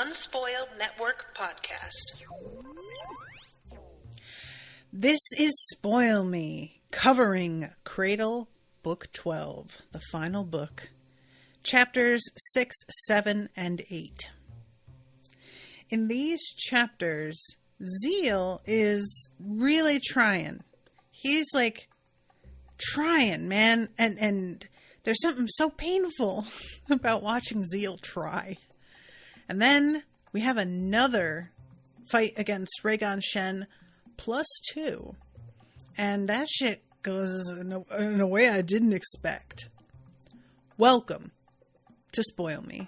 Unspoiled Network podcast. This is Spoil Me, covering Cradle, Book 12, the final book, chapters 6, 7, and 8. In these chapters, Ziel is really trying. He's like trying, man, and there's something so painful about watching Ziel try. And then we have another fight against Rhaegon Shen +2. And that shit goes in a way I didn't expect. Welcome to Spoil Me.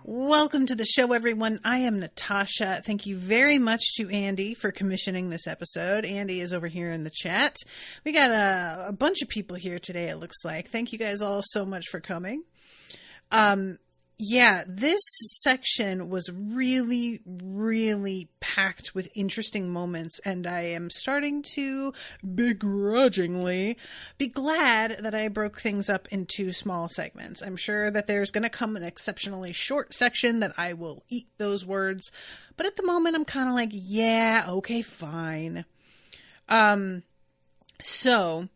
Welcome to the show, everyone. I am Natasha. Thank you very much to Andy for commissioning this episode. Andy is over here in the chat. We got a bunch of people here today, it looks like. Thank you guys all so much for coming. Yeah, this section was really, really packed with interesting moments, and I am starting to begrudgingly be glad that I broke things up into small segments. I'm sure that there's going to come an exceptionally short section that I will eat those words, but at the moment I'm kind of like, yeah, okay, fine. So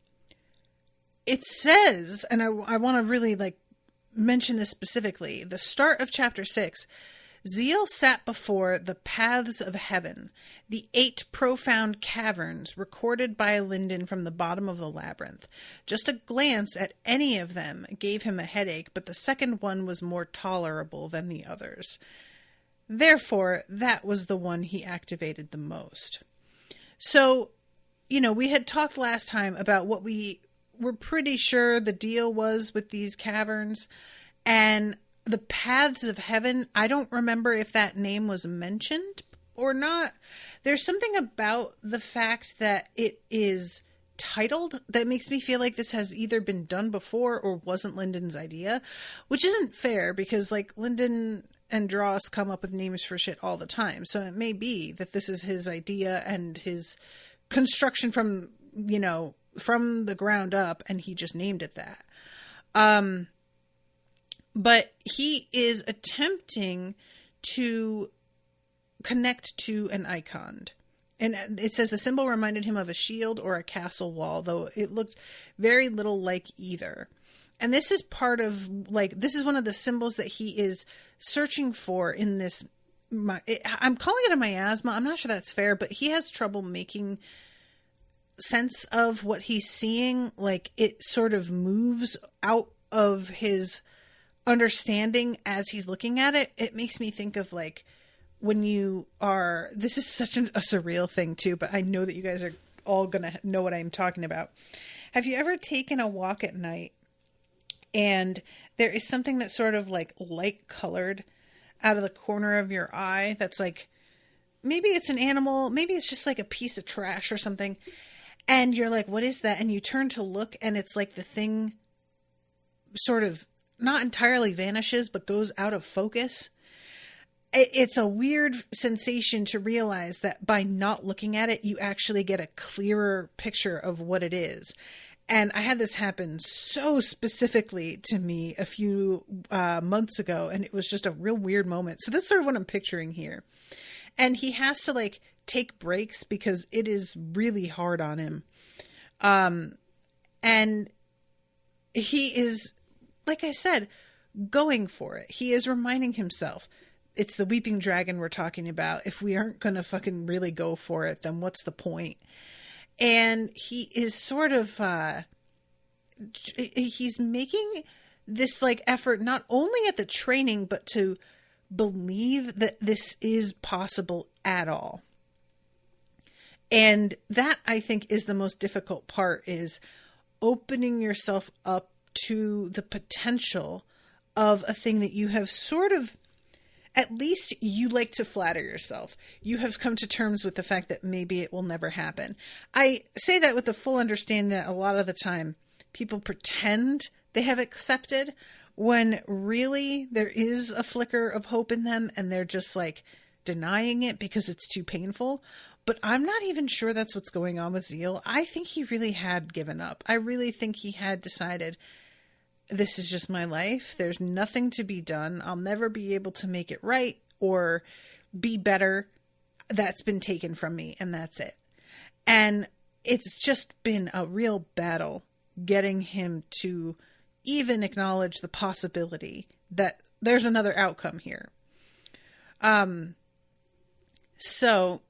it says, and I want to really mention this specifically, the start of chapter 6, Ziel sat before the paths of heaven, the 8 profound caverns recorded by Lindon from the bottom of the labyrinth. Just a glance at any of them gave him a headache, but the second one was more tolerable than the others. Therefore, that was the one he activated the most. So, we had talked last time about what we're pretty sure the deal was with these caverns, and the paths of heaven, I don't remember if that name was mentioned or not. There's something about the fact that it is titled that makes me feel like this has either been done before or wasn't Lindon's idea, which isn't fair because Lindon and Dross come up with names for shit all the time. So it may be that this is his idea and his construction from the ground up, and he just named it that. But he is attempting to connect to an icon. And it says the symbol reminded him of a shield or a castle wall, though it looked very little like either. And this is part of, this is one of the symbols that he is searching for in this. I'm calling it a miasma. I'm not sure that's fair, but he has trouble making sense of what he's seeing. It sort of moves out of his understanding as he's looking at it. It makes me think of when you are, this is such a surreal thing too, but I know that you guys are all gonna know what I'm talking about. Have you ever taken a walk at night and there is something that's sort of light colored out of the corner of your eye that's maybe it's an animal, maybe it's just a piece of trash or something, and you're like, what is that? And you turn to look, and it's the thing sort of not entirely vanishes, but goes out of focus. It's a weird sensation to realize that by not looking at it, you actually get a clearer picture of what it is. And I had this happen so specifically to me a few months ago, and it was just a real weird moment. So that's sort of what I'm picturing here. And he has to take breaks because it is really hard on him. And he is, like I said, going for it. He is reminding himself, it's the weeping dragon we're talking about. If we aren't going to fucking really go for it, then what's the point? And he is sort of, he's making this effort not only at the training, but to believe that this is possible at all. And that, I think, is the most difficult part, is opening yourself up to the potential of a thing that you have sort of, at least you like to flatter yourself. You have come to terms with the fact that maybe it will never happen. I say that with the full understanding that a lot of the time people pretend they have accepted, when really there is a flicker of hope in them and they're just like denying it because it's too painful. But I'm not even sure that's what's going on with Ziel. I think he really had given up. I really think he had decided, this is just my life. There's nothing to be done. I'll never be able to make it right or be better. That's been taken from me, and that's it. And it's just been a real battle getting him to even acknowledge the possibility that there's another outcome here. So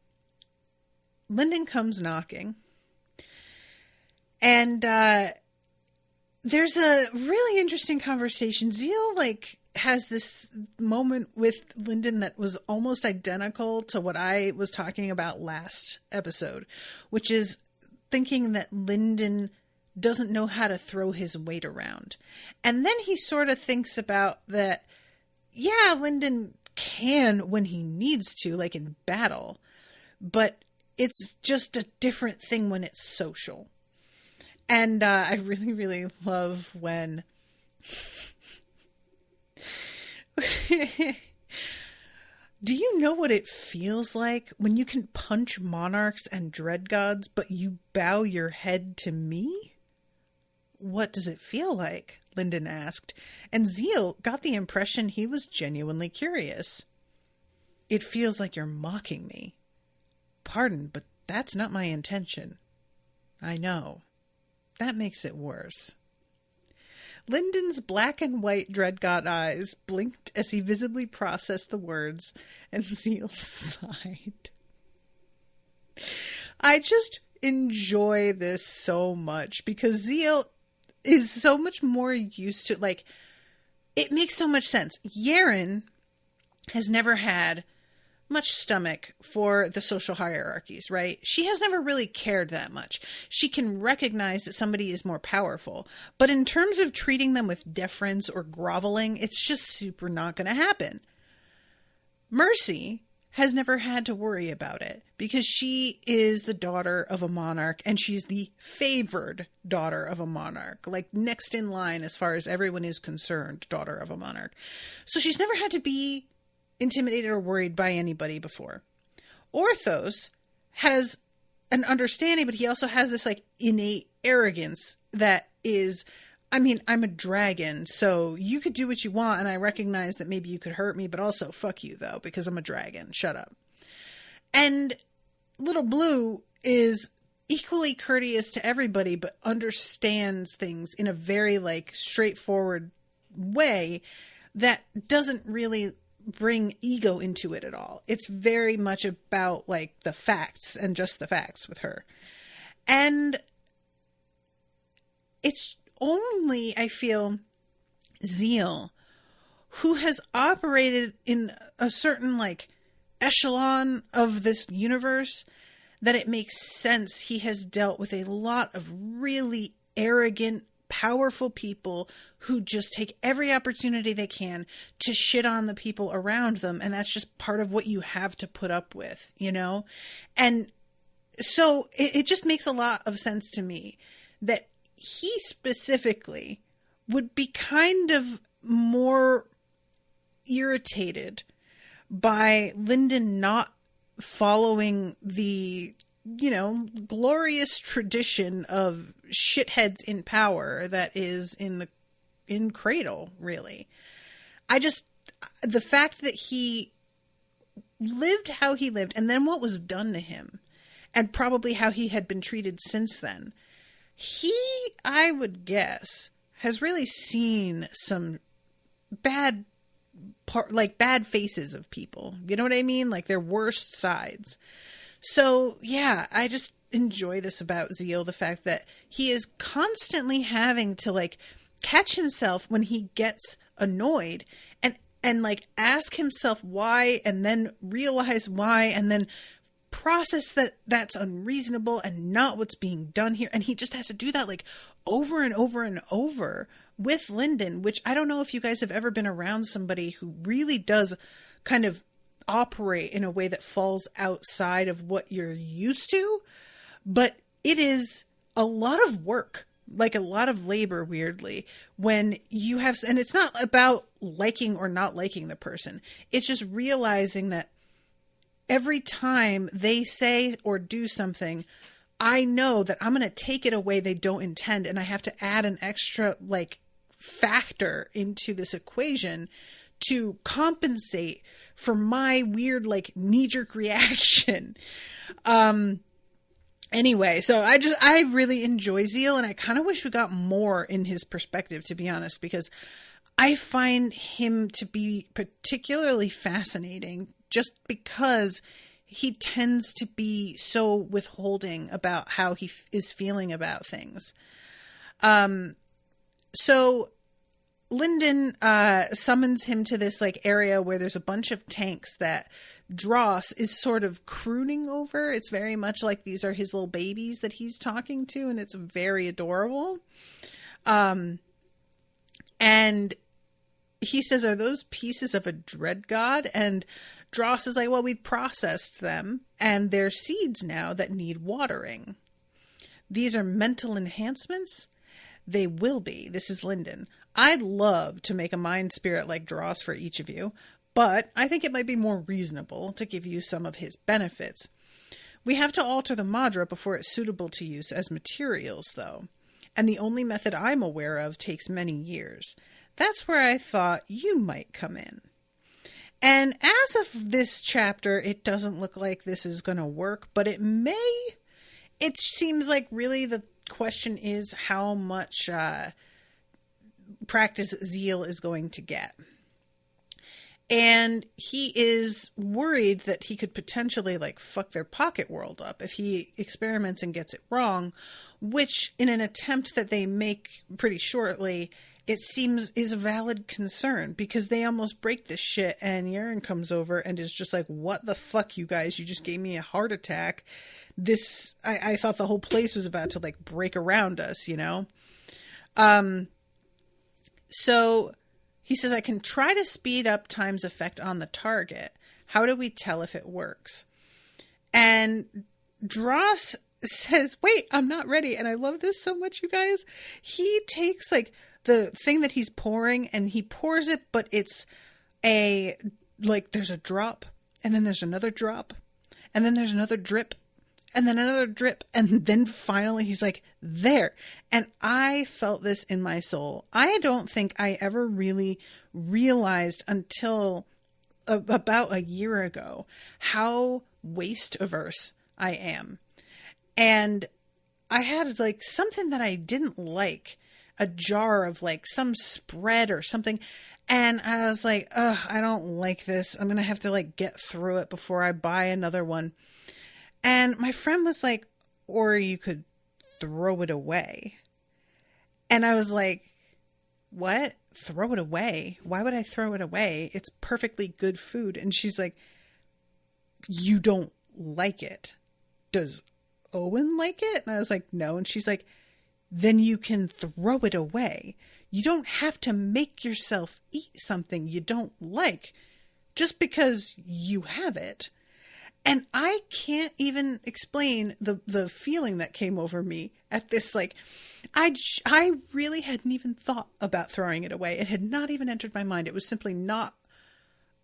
Lindon comes knocking, and there's a really interesting conversation. Ziel has this moment with Lindon that was almost identical to what I was talking about last episode, which is thinking that Lindon doesn't know how to throw his weight around. And then he sort of thinks about that, yeah, Lindon can when he needs to, like in battle, but it's just a different thing when it's social. And I really, really love when do you know what it feels like when you can punch monarchs and dread gods, but you bow your head to me? What does it feel like? Lindon asked, and Ziel got the impression he was genuinely curious. It feels like you're mocking me. Pardon, but that's not my intention. I know. That makes it worse. Lindon's black and white dread god eyes blinked as he visibly processed the words, and Ziel sighed. I just enjoy this so much because Ziel is so much more used to, it makes so much sense. Yaren has never had much stomach for the social hierarchies, right? She has never really cared that much. She can recognize that somebody is more powerful, but in terms of treating them with deference or groveling, it's just super not going to happen. Mercy has never had to worry about it because she is the daughter of a monarch and she's the favored daughter of a monarch, like next in line as far as everyone is concerned, daughter of a monarch. So she's never had to be intimidated or worried by anybody before. Orthos has an understanding, but he also has this innate arrogance that is, I'm a dragon, so you could do what you want, and I recognize that maybe you could hurt me, but also fuck you though, because I'm a dragon. Shut up. And Little Blue is equally courteous to everybody, but understands things in a very straightforward way that doesn't really bring ego into it at all. It's very much about the facts and just the facts with her. And it's only, I feel, Ziel who has operated in a certain echelon of this universe that it makes sense he has dealt with a lot of really arrogant, powerful people who just take every opportunity they can to shit on the people around them. And that's just part of what you have to put up with, And so it just makes a lot of sense to me that he specifically would be kind of more irritated by Lindon not following the glorious tradition of shitheads in power that is in Cradle, really. The fact that he lived how he lived and then what was done to him and probably how he had been treated since then, I would guess, has really seen some bad faces of people. You know what I mean? Their worst sides. So, yeah, I just enjoy this about Ziel, the fact that he is constantly having to, catch himself when he gets annoyed and ask himself why and then realize why and then process that that's unreasonable and not what's being done here. And he just has to do that, over and over and over with Lindon, which I don't know if you guys have ever been around somebody who really does kind of operate in a way that falls outside of what you're used to, but it is a lot of work like a lot of labor, weirdly, when you have, and it's not about liking or not liking the person. It's just realizing that every time they say or do something, I know that I'm going to take it away they don't intend, and I have to add an extra like factor into this equation to compensate for my weird like knee-jerk reaction. Anyway, so I really enjoy Ziel, and I kind of wish we got more in his perspective, to be honest, because I find him to be particularly fascinating just because he tends to be so withholding about how he is feeling about things. So Lindon summons him to this like area where there's a bunch of tanks that Dross is sort of crooning over. It's very much like these are his little babies that he's talking to, and it's very adorable. And he says, "Are those pieces of a dread god?" And Dross is like, "Well, we've processed them, and they're seeds now that need watering. These are mental enhancements? They will be." This is Lindon. "I'd love to make a mind spirit like Dross for each of you, but I think it might be more reasonable to give you some of his benefits. We have to alter the Madra before it's suitable to use as materials, though, and the only method I'm aware of takes many years. That's where I thought you might come in." And as of this chapter, it doesn't look like this is going to work, but it may. It seems like really the question is how much practice Ziel is going to get. And he is worried that he could potentially like fuck their pocket world up if he experiments and gets it wrong, which in an attempt that they make pretty shortly, it seems is a valid concern, because they almost break this shit and Yaren comes over and is just like, "What the fuck, you guys? You just gave me a heart attack. I thought the whole place was about to like break around us, you know?" So he says, "I can try to speed up time's effect on the target. How do we tell if it works?" And Dross says, "Wait, I'm not ready." And I love this so much, you guys. He takes like the thing that he's pouring and he pours it, but it's there's a drop, and then there's another drop, and then there's another drip, and then another drip, and then finally he's like, "There." And I felt this in my soul. I don't think I ever really realized until about a year ago how waste averse I am. And I had like something that I didn't like, a jar of like some spread or something. And I was like, "Ugh, I don't like this. I'm going to have to like get through it before I buy another one." And my friend was like, "Or you could throw it away." And I was like, "What? Throw it away? Why would I throw it away? It's perfectly good food." And she's like, "You don't like it. Does Owen like it?" And I was like, "No." And she's like, "Then you can throw it away. You don't have to make yourself eat something you don't like just because you have it." And I can't even explain the feeling that came over me at this. Like, I really hadn't even thought about throwing it away. It had not even entered my mind. It was simply not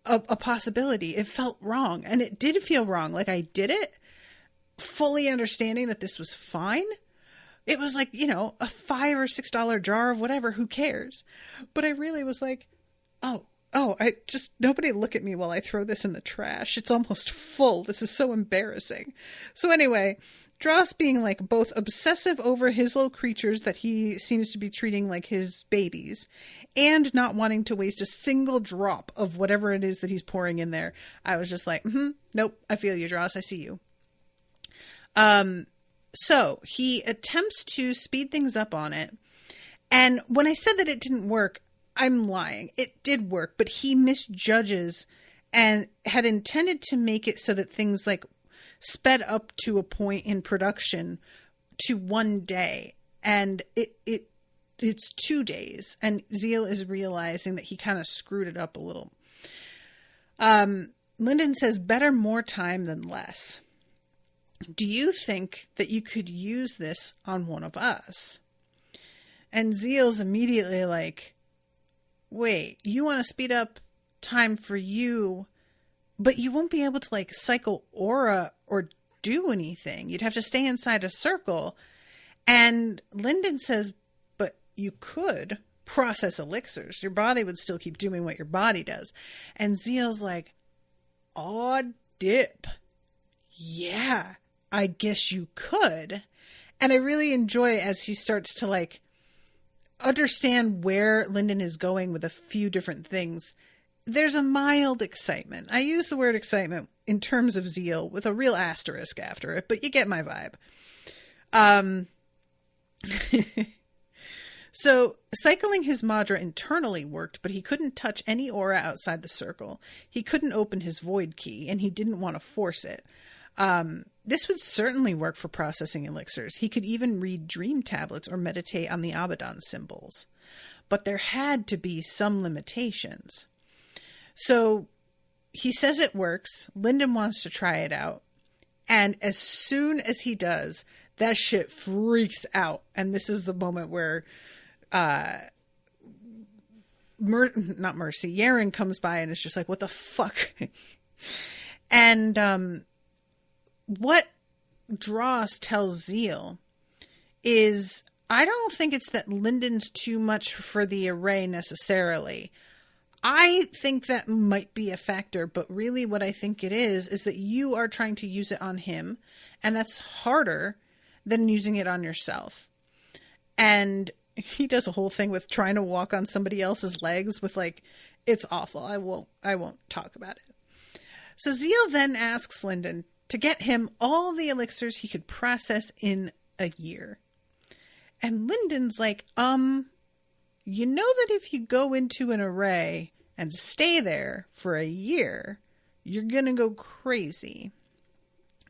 a possibility. It felt wrong. And it did feel wrong. Like I did it fully understanding that this was fine. It was like, you know, a $5 or $6 jar of whatever, who cares? But I really was like, I just, nobody look at me while I throw this in the trash. It's almost full. This is so embarrassing. So anyway, Dross being like both obsessive over his little creatures that he seems to be treating like his babies, and not wanting to waste a single drop of whatever it is that he's pouring in there. I was just like, nope, I feel you, Dross. I see you. So he attempts to speed things up on it. And when I said that it didn't work, I'm lying. It did work, but he misjudges and had intended to make it so that things like sped up to a point in production to 1 day. And it's 2 days. And Ziel is realizing that he kind of screwed it up a little. Lindon says, "Better more time than less. Do you think that you could use this on one of us?" And Ziel's immediately like, wait, you want to speed up time for you, but you won't be able to like cycle aura or do anything. You'd have to stay inside a circle. And Lindon says, but you could process elixirs. Your body would still keep doing what your body does. And Ziel's like, aw, dip. Yeah, I guess you could. And I really enjoy as he starts to like understand where Lindon is going with a few different things. There's a mild excitement. I use the word excitement in terms of Ziel with a real asterisk after it, but you get my vibe. So cycling his Madra internally worked, but he couldn't touch any aura outside the circle. He couldn't open his void key, and he didn't want to force it. This would certainly work for processing elixirs. He could even read dream tablets or meditate on the Abaddon symbols. But there had to be some limitations. So he says it works. Lindon wants to try it out. And as soon as he does, that shit freaks out. And this is the moment where not Mercy, Yaren comes by and is just like, what the fuck? And what Dross tells Ziel is, I don't think it's that Lindon's too much for the array necessarily. I think that might be a factor, but really what I think it is that you are trying to use it on him, and that's harder than using it on yourself. And he does a whole thing with trying to walk on somebody else's legs with like, it's awful. I won't talk about it. So Ziel then asks Lindon to get him all the elixirs he could process in a year. And Lindon's like, you know that if you go into an array and stay there for a year, you're going to go crazy.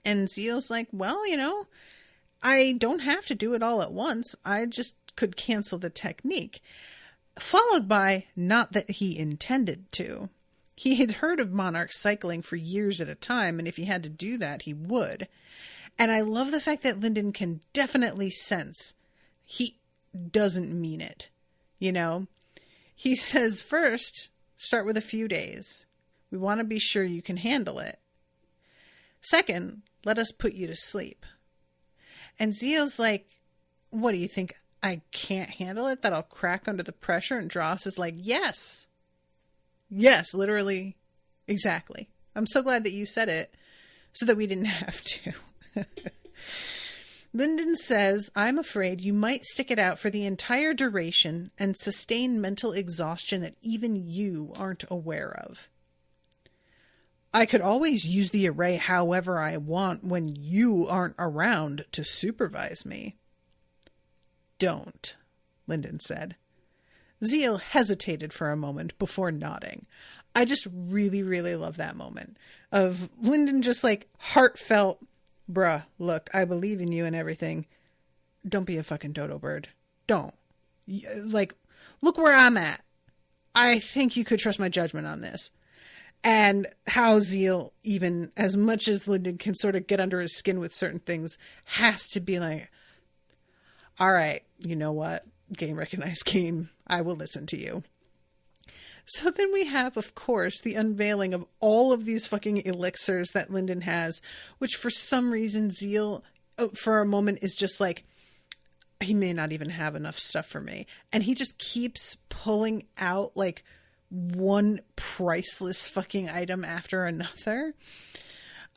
And Ziel's like, well, you know, I don't have to do it all at once. I just could cancel the technique. Followed by, not that he intended to. He had heard of monarchs cycling for years at a time, and if he had to do that, he would. And I love the fact that Lindon can definitely sense he doesn't mean it. You know? He says, first, start with a few days. We want to be sure you can handle it. Second, let us put you to sleep. And Ziel's like, what do you think? I can't handle it? That I'll crack under the pressure? And Dross is like, yes. Yes, literally. Exactly. I'm so glad that you said it so that we didn't have to. Lindon says, I'm afraid you might stick it out for the entire duration and sustain mental exhaustion that even you aren't aware of. I could always use the array however I want when you aren't around to supervise me. Don't, Lindon said. Ziel hesitated for a moment before nodding. I just really, really love that moment of Lindon just like heartfelt, bruh, look, I believe in you and everything. Don't be a fucking dodo bird. Don't. Like, look where I'm at. I think you could trust my judgment on this. And how Ziel, even as much as Lindon can sort of get under his skin with certain things, has to be like, all right, you know what? Game recognized game. I will listen to you. So then we have, of course, the unveiling of all of these fucking elixirs that Lindon has, which for some reason Ziel, for a moment, is just like, he may not even have enough stuff for me. And he just keeps pulling out like one priceless fucking item after another.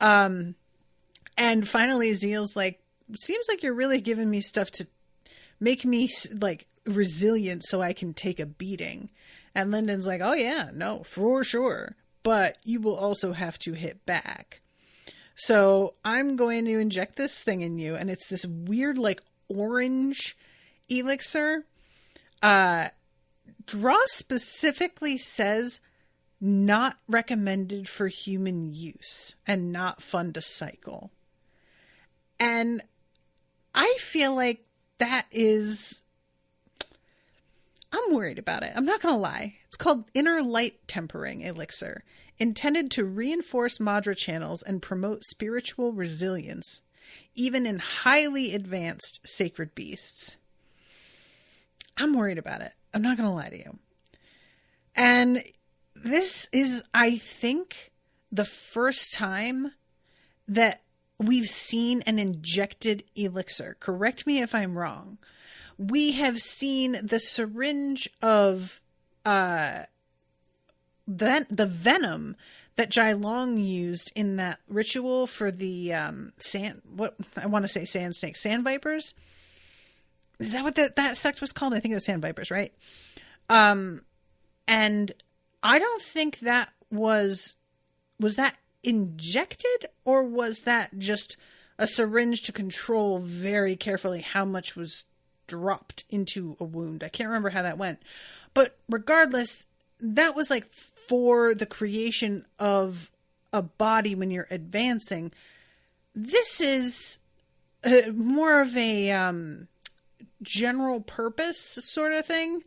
And finally Ziel's like, seems like you're really giving me stuff to make me like resilient so I can take a beating. And Lindon's like, oh yeah, no, for sure. But you will also have to hit back. So I'm going to inject this thing in you. And it's this weird, like, orange elixir. Dross specifically says not recommended for human use and not fun to cycle. And I feel like that is... I'm worried about it. I'm not going to lie. It's called Inner Light Tempering Elixir, intended to reinforce Madra channels and promote spiritual resilience, even in highly advanced sacred beasts. I'm worried about it. I'm not going to lie to you. And this is, I think, the first time that we've seen an injected elixir. Correct me if I'm wrong. We have seen the syringe of the venom that Jailong used in that ritual for the sand snakes, sand vipers. Is that what that sect was called? I think it was sand vipers, right? And I don't think that was that injected, or was that just a syringe to control very carefully how much was dropped into a wound? I can't remember how that went, but regardless, that was like for the creation of a body when you're advancing. This is more of a general purpose sort of thing,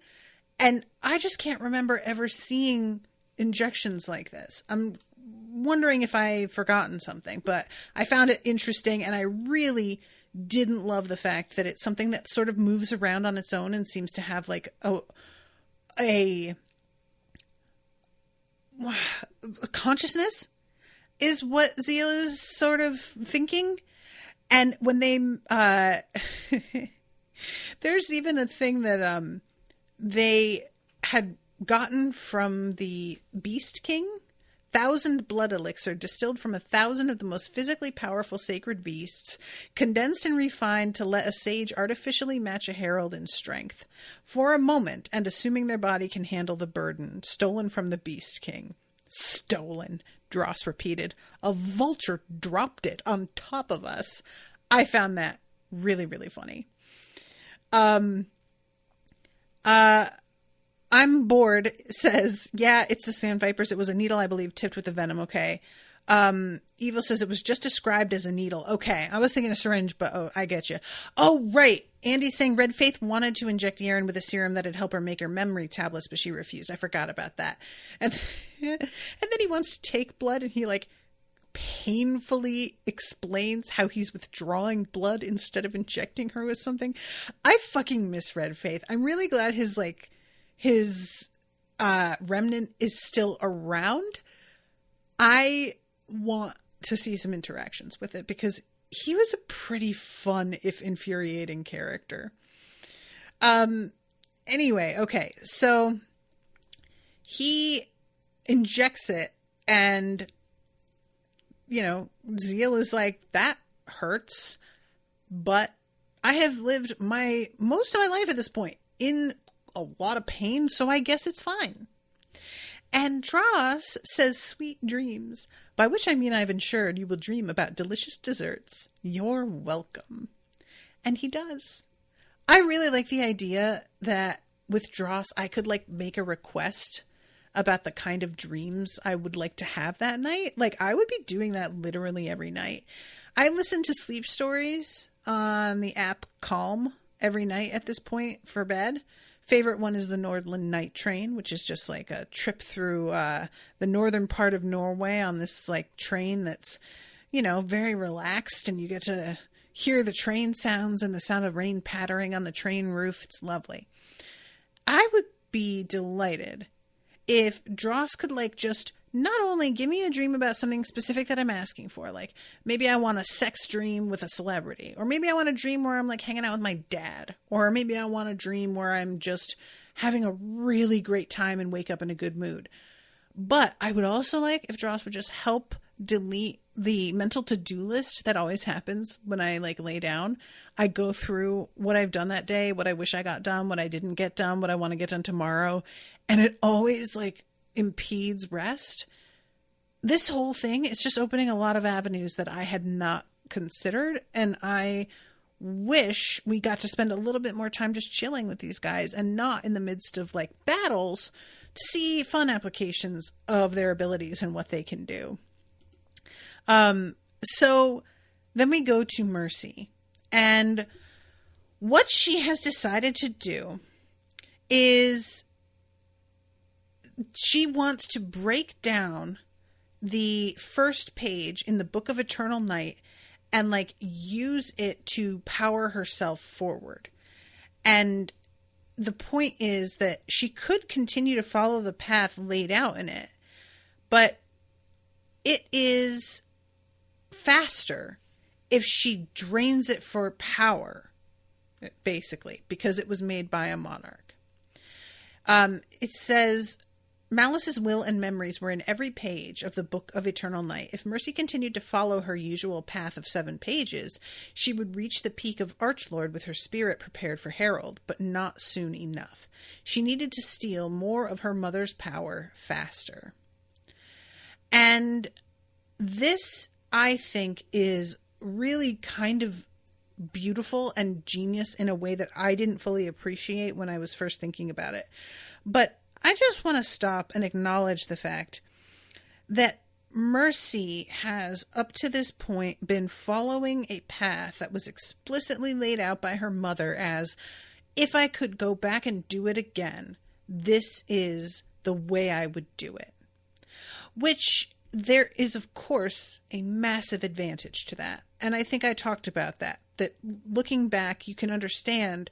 and I just can't remember ever seeing injections like this. I'm wondering if I've forgotten something, but I found it interesting, and I really didn't love the fact that it's something that sort of moves around on its own and seems to have like a consciousness is what Ziel is sort of thinking. And when they there's even a thing that they had gotten from the Beast King, 1,000 blood elixir distilled from 1,000 of the most physically powerful sacred beasts, condensed and refined to let a sage artificially match a herald in strength. For a moment, and assuming their body can handle the burden, stolen from the Beast King. Stolen, Dross repeated. A vulture dropped it on top of us. I found that really, really funny. I'm bored says, yeah, it's the sand vipers. It was a needle, I believe, tipped with the venom. Okay. Evil says it was just described as a needle. Okay. I was thinking a syringe, but oh, I get you. Oh, right. Andy's saying Red Faith wanted to inject Yaren with a serum that'd help her make her memory tablets, but she refused. I forgot about that. And, and then he wants to take blood, and he like painfully explains how he's withdrawing blood instead of injecting her with something. I fucking miss Red Faith. I'm really glad his remnant is still around. I want to see some interactions with it because he was a pretty fun, if infuriating, character. Anyway, okay, so he injects it, and Ziel is like, that hurts, but I have lived most of my life at this point in a lot of pain, so I guess it's fine. And Dross says sweet dreams, by which I mean I've ensured you will dream about delicious desserts. You're welcome. And he does. I really like the idea that with Dross, I could make a request about the kind of dreams I would like to have that night. I would be doing that literally every night. I listen to sleep stories on the app Calm every night at this point for bed. Favorite one is the Nordland Night Train, which is just like a trip through the northern part of Norway on this train that's, very relaxed, and you get to hear the train sounds and the sound of rain pattering on the train roof. It's lovely. I would be delighted if Dross could just not only give me a dream about something specific that I'm asking for, maybe I want a sex dream with a celebrity, or maybe I want a dream where I'm hanging out with my dad, or maybe I want a dream where I'm just having a really great time and wake up in a good mood. But I would also if Dross would just help delete the mental to-do list that always happens when I lay down. I go through what I've done that day, what I wish I got done, what I didn't get done, what I want to get done tomorrow. And it always impedes rest. This whole thing is just opening a lot of avenues that I had not considered, and I wish we got to spend a little bit more time just chilling with these guys and not in the midst of battles to see fun applications of their abilities and what they can do. So then we go to Mercy, and what she has decided to do is she wants to break down the first page in the Book of Eternal Night and use it to power herself forward. And the point is that she could continue to follow the path laid out in it, but it is faster if she drains it for power, basically, because it was made by a monarch. It says, Malice's will and memories were in every page of the Book of Eternal Night. If Mercy continued to follow her usual path of 7 pages, she would reach the peak of Archlord with her spirit prepared for Herald, but not soon enough. She needed to steal more of her mother's power faster. And this, I think, is really kind of beautiful and genius in a way that I didn't fully appreciate when I was first thinking about it. But I just want to stop and acknowledge the fact that Mercy has, up to this point, been following a path that was explicitly laid out by her mother as, if I could go back and do it again, this is the way I would do it. Which there is, of course, a massive advantage to that. And I think I talked about that looking back, you can understand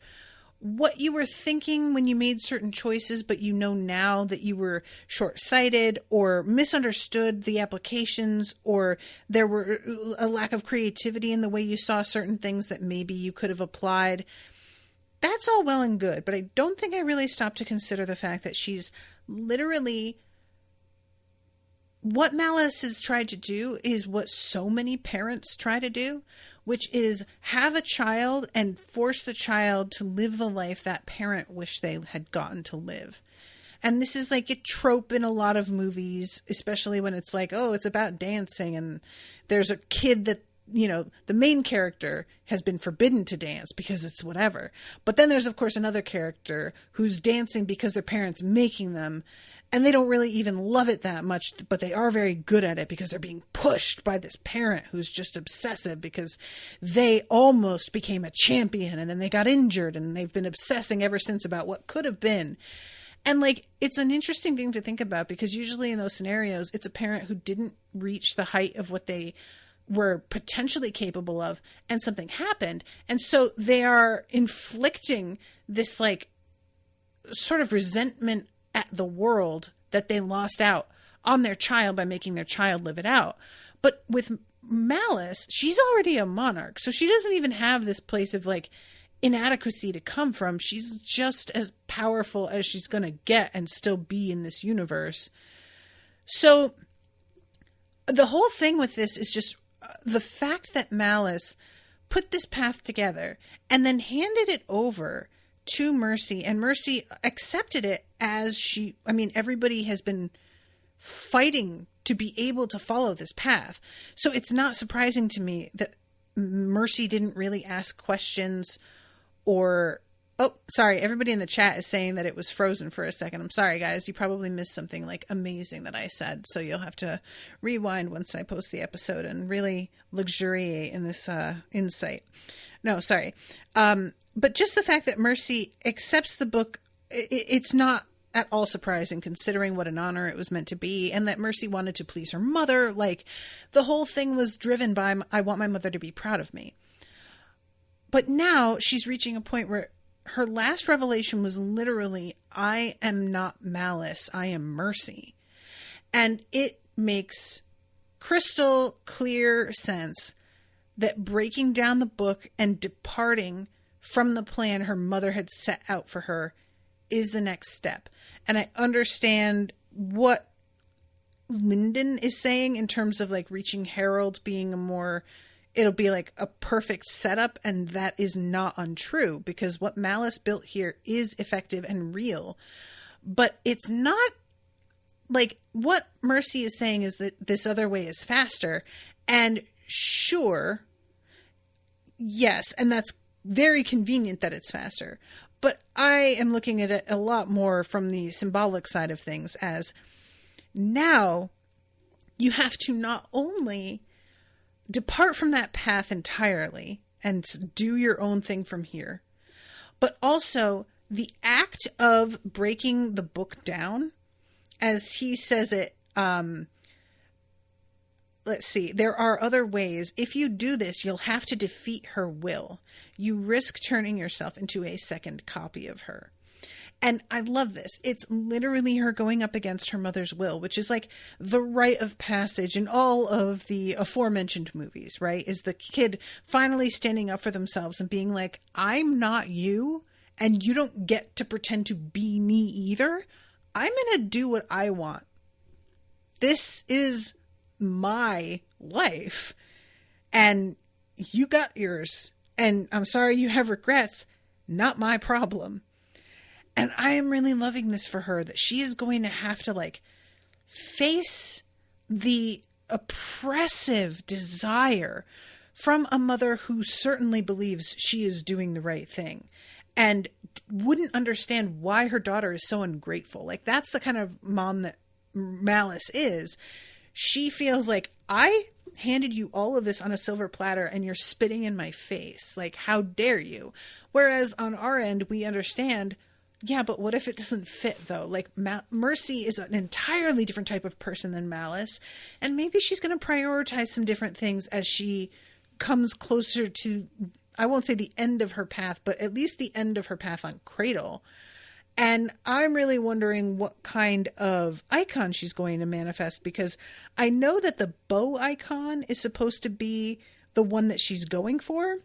what you were thinking when you made certain choices, but you know now that you were short-sighted or misunderstood the applications, or there were a lack of creativity in the way you saw certain things that maybe you could have applied. That's all well and good, but I don't think I really stopped to consider the fact that she's literally... What Malice has tried to do is what so many parents try to do, which is have a child and force the child to live the life that parent wished they had gotten to live. And this is like a trope in a lot of movies, especially when it's like, oh, it's about dancing and there's a kid that, you know, the main character has been forbidden to dance because it's whatever. But then there's, of course, another character who's dancing because their parents making them. And they don't really even love it that much, but they are very good at it because they're being pushed by this parent who's just obsessive because they almost became a champion and then they got injured and they've been obsessing ever since about what could have been. And like, it's an interesting thing to think about because usually in those scenarios, it's a parent who didn't reach the height of what they were potentially capable of and something happened. And so they are inflicting this like sort of resentment at the world that they lost out on their child by making their child live it out. But with Malice, she's already a monarch. So she doesn't even have this place of like inadequacy to come from. She's just as powerful as she's going to get and still be in this universe. So the whole thing with this is just the fact that Malice put this path together and then handed it over to Mercy, and Mercy accepted it as everybody has been fighting to be able to follow this path. So it's not surprising to me that Mercy didn't really ask questions or... Oh, sorry. Everybody in the chat is saying that it was frozen for a second. I'm sorry, guys. You probably missed something like amazing that I said. So you'll have to rewind once I post the episode and really luxuriate in this insight. No, sorry. But just the fact that Mercy accepts the book, it's not at all surprising considering what an honor it was meant to be, and that Mercy wanted to please her mother. Like, the whole thing was driven by, I want my mother to be proud of me. But now she's reaching a point where her last revelation was literally, I am not Malice, I am Mercy. And it makes crystal clear sense that breaking down the book and departing from the plan her mother had set out for her is the next step. And I understand what Lindon is saying in terms of like reaching Herald being it'll be like a perfect setup, and that is not untrue because what Malice built here is effective and real. But it's not like what Mercy is saying is that this other way is faster, and sure, yes, and that's very convenient that it's faster. But I am looking at it a lot more from the symbolic side of things as now you have to not only depart from that path entirely and do your own thing from here, but also the act of breaking the book down, as he says it, let's see, there are other ways. If you do this, you'll have to defeat her will. You risk turning yourself into a second copy of her. And I love this. It's literally her going up against her mother's will, which is like the rite of passage in all of the aforementioned movies, right? Is the kid finally standing up for themselves and being like, I'm not you, and you don't get to pretend to be me either. I'm going to do what I want. This is my life, and you got yours. And I'm sorry you have regrets. Not my problem. And I am really loving this for her, that she is going to have to like face the oppressive desire from a mother who certainly believes she is doing the right thing and wouldn't understand why her daughter is so ungrateful. Like, that's the kind of mom that Malice is. She feels like, I handed you all of this on a silver platter and you're spitting in my face. Like, how dare you? Whereas on our end, we understand, yeah, but what if it doesn't fit though? Like, Mercy is an entirely different type of person than Malice. And maybe she's going to prioritize some different things as she comes closer to, I won't say the end of her path, but at least the end of her path on Cradle. And I'm really wondering what kind of icon she's going to manifest, because I know that the bow icon is supposed to be the one that she's going for.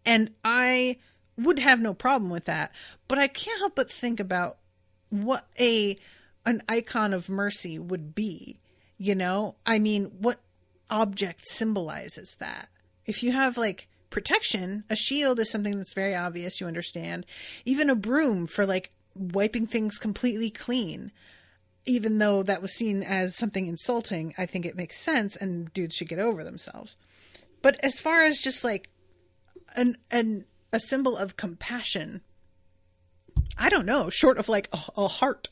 And I would have no problem with that. But I can't help but think about what an icon of mercy would be. You know, I mean, what object symbolizes that? If you have like protection, a shield is something that's very obvious, you understand. Even a broom for like wiping things completely clean, even though that was seen as something insulting, I think it makes sense and dudes should get over themselves. But as far as just like a symbol of compassion, I don't know, short of like a heart,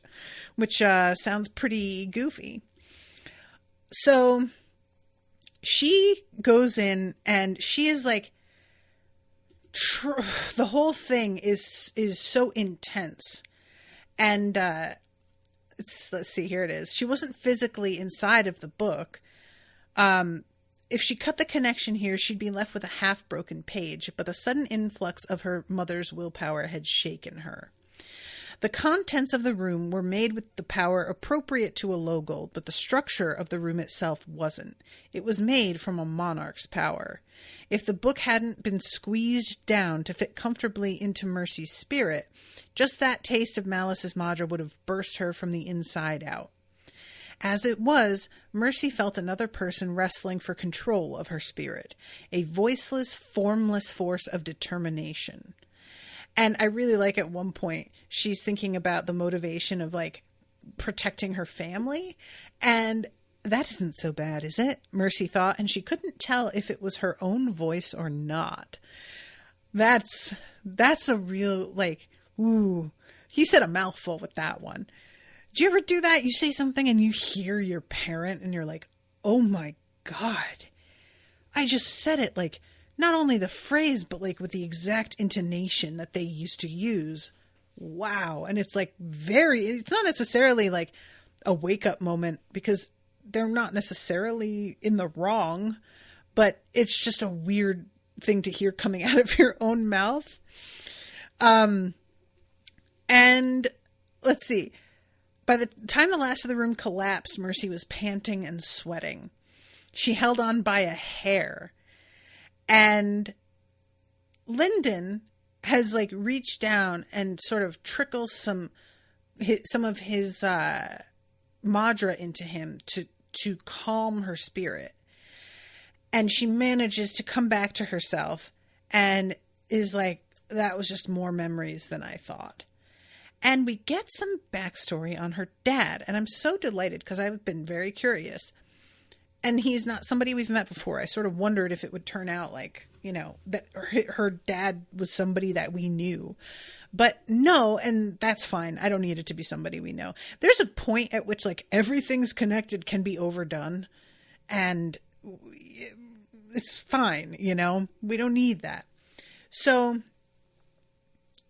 which sounds pretty goofy. So she goes in and she is like, the whole thing is so intense. And let's see, here it is. She wasn't physically inside of the book. If she cut the connection here, she'd be left with a half-broken page, but the sudden influx of her mother's willpower had shaken her. The contents of the room were made with the power appropriate to a Logold, but the structure of the room itself wasn't. It was made from a monarch's power. If the book hadn't been squeezed down to fit comfortably into Mercy's spirit, just that taste of Malice's Madra would have burst her from the inside out. As it was, Mercy felt another person wrestling for control of her spirit, a voiceless, formless force of determination. And I really like at one point, she's thinking about the motivation of like protecting her family. And that isn't so bad, is it? Mercy thought, and she couldn't tell if it was her own voice or not. That's a real, like, ooh, he said a mouthful with that one. Do you ever do that? You say something and you hear your parent and you're like, oh my God, I just said it, like, not only the phrase, but like with the exact intonation that they used to use. Wow. And it's like it's not necessarily like a wake up moment because they're not necessarily in the wrong, but it's just a weird thing to hear coming out of your own mouth. And let's see. By the time the last of the room collapsed, Mercy was panting and sweating. She held on by a hair. And Lindon has like reached down and sort of trickles some of his Madra into him to calm her spirit. And she manages to come back to herself and is like, that was just more memories than I thought. And we get some backstory on her dad. And I'm so delighted because I've been very curious. And he's not somebody we've met before. I sort of wondered if it would turn out like, you know, that her dad was somebody that we knew. But no, and that's fine. I don't need it to be somebody we know. There's a point at which like everything's connected can be overdone. And it's fine, you know? We don't need that. So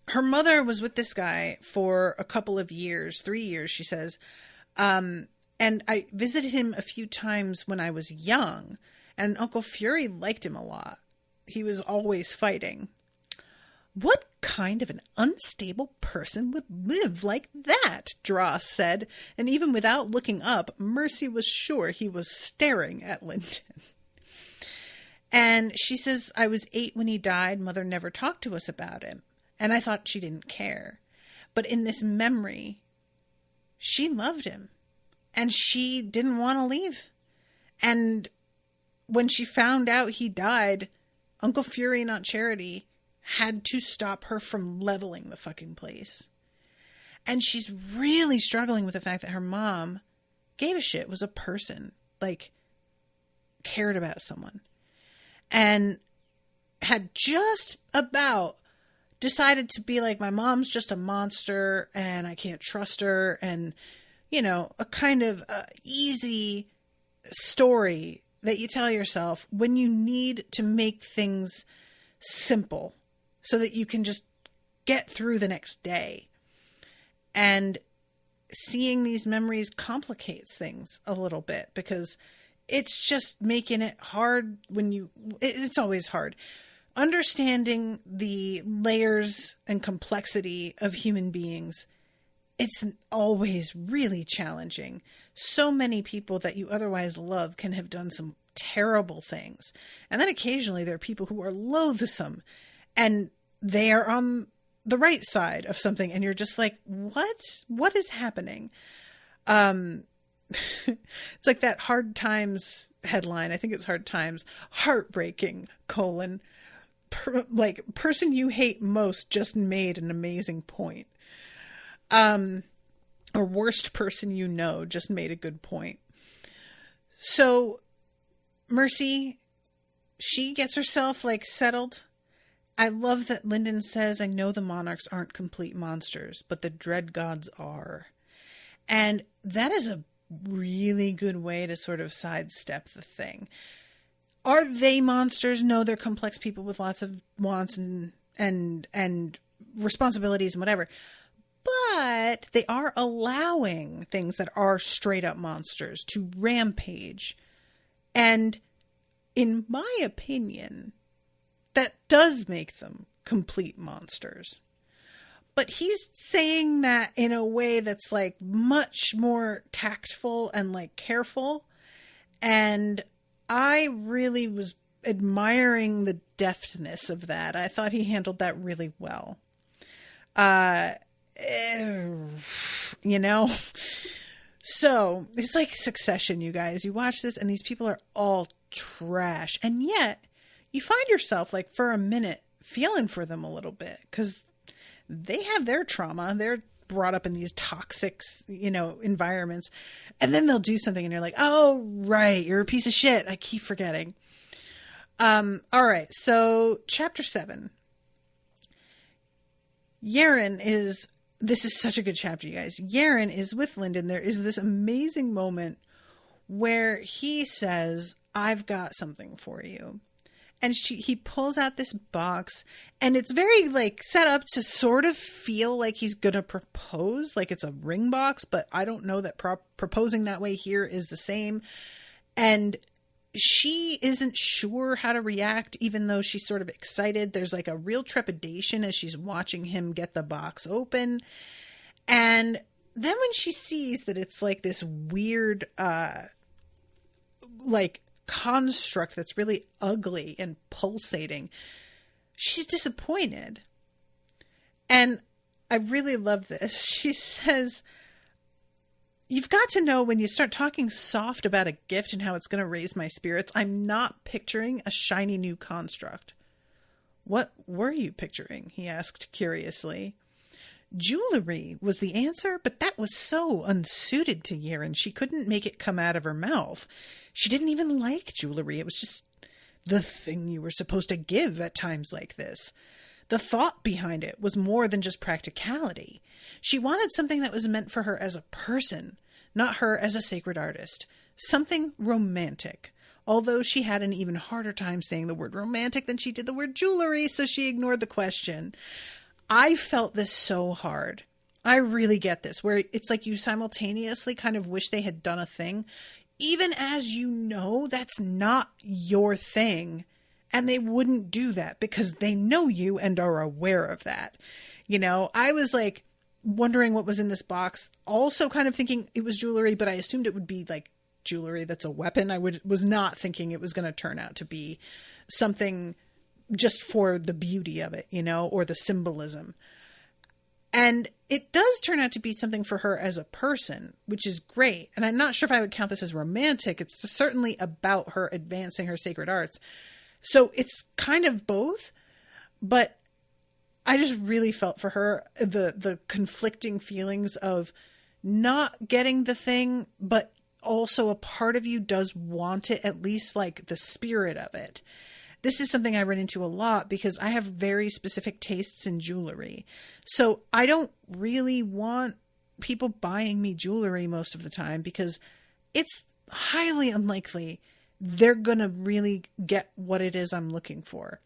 her mother was with this guy for a couple of years, 3 years, she says. And I visited him a few times when I was young, and Uncle Fury liked him a lot. He was always fighting. What kind of an unstable person would live like that? Dross said, and even without looking up, Mercy was sure he was staring at Lindon. And she says, I was 8 when he died. Mother never talked to us about him. And I thought she didn't care. But in this memory, she loved him. And she didn't want to leave. And when she found out he died, Uncle Fury, not Charity, had to stop her from leveling the fucking place. And she's really struggling with the fact that her mom gave a shit, was a person, like, cared about someone. And had just about decided to be like, my mom's just a monster and I can't trust her. And, you know, a kind of easy story that you tell yourself when you need to make things simple so that you can just get through the next day. And seeing these memories complicates things a little bit because it's just making it hard when it's always hard. Understanding the layers and complexity of human beings, it's always really challenging. So many people that you otherwise love can have done some terrible things. And then occasionally there are people who are loathsome and they are on the right side of something. And you're just like, what is happening? It's like that Hard Times headline. I think it's Hard Times. Heartbreaking, : person you hate most just made an amazing point. Or worst person you know just made a good point. So Mercy, she gets herself like settled. I love that Lindon says, I know the Monarchs aren't complete monsters, but the Dread Gods are. And that is a really good way to sort of sidestep the thing. Are they monsters? No, they're complex people with lots of wants and responsibilities and whatever. But they are allowing things that are straight up monsters to rampage. And in my opinion, that does make them complete monsters. But he's saying that in a way that's like much more tactful and like careful. And I really was admiring the deftness of that. I thought he handled that really well. You know? So it's like Succession, you guys. You watch this and these people are all trash. And yet you find yourself like for a minute feeling for them a little bit because they have their trauma. They're brought up in these toxic, environments. And then they'll do something and you're like, oh, right. You're a piece of shit. I keep forgetting. All right. So chapter 7. This is such a good chapter, you guys. Yaren is with Lindon. There is this amazing moment where he says, I've got something for you. And he pulls out this box and it's very like set up to sort of feel like he's going to propose, like it's a ring box, but I don't know that proposing that way here is the same. And she isn't sure how to react, even though she's sort of excited. There's like a real trepidation as she's watching him get the box open. And then when she sees that it's like this weird, construct that's really ugly and pulsating, she's disappointed. And I really love this. She says, you've got to know when you start talking soft about a gift and how it's going to raise my spirits, I'm not picturing a shiny new construct. What were you picturing? He asked curiously. Jewelry was the answer, but that was so unsuited to Yaren. She couldn't make it come out of her mouth. She didn't even like jewelry. It was just the thing you were supposed to give at times like this. The thought behind it was more than just practicality. She wanted something that was meant for her as a person, not her as a sacred artist. Something romantic. Although she had an even harder time saying the word romantic than she did the word jewelry, so she ignored the question. I felt this so hard. I really get this, where it's like you simultaneously kind of wish they had done a thing, even as you know that's not your thing, And they wouldn't do that because they know you and are aware of that. You know, I was like wondering what was in this box, also kind of thinking it was jewelry, but I assumed it would be like jewelry that's a weapon. Was not thinking it was going to turn out to be something just for the beauty of it, you know, or the symbolism. And it does turn out to be something for her as a person, which is great. And I'm not sure if I would count this as romantic. It's certainly about her advancing her sacred arts. So it's kind of both, but I just really felt for her the conflicting feelings of not getting the thing, but also a part of you does want it, at least like the spirit of it. This is something I run into a lot because I have very specific tastes in jewelry. So I don't really want people buying me jewelry most of the time because it's highly unlikely they're going to really get what it is I'm looking for.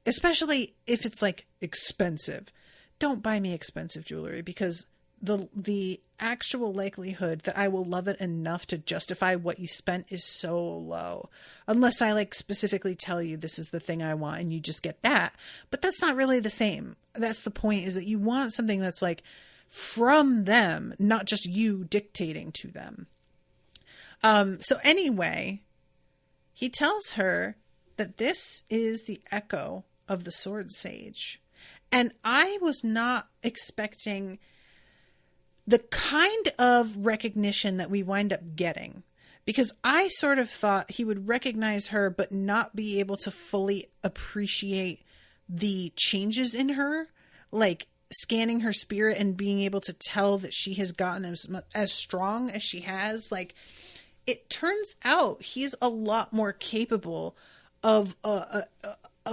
Especially if it's like expensive. Don't buy me expensive jewelry because the actual likelihood that I will love it enough to justify what you spent is so low. Unless I like specifically tell you this is the thing I want and you just get that. But that's not really the same. That's the point, is that you want something that's like from them, not just you dictating to them. So anyway, he tells her that this is the echo of the sword sage. And I was not expecting the kind of recognition that we wind up getting, because I sort of thought he would recognize her but not be able to fully appreciate the changes in her, like scanning her spirit and being able to tell that she has gotten as strong as she has. Like, it turns out he's a lot more capable of a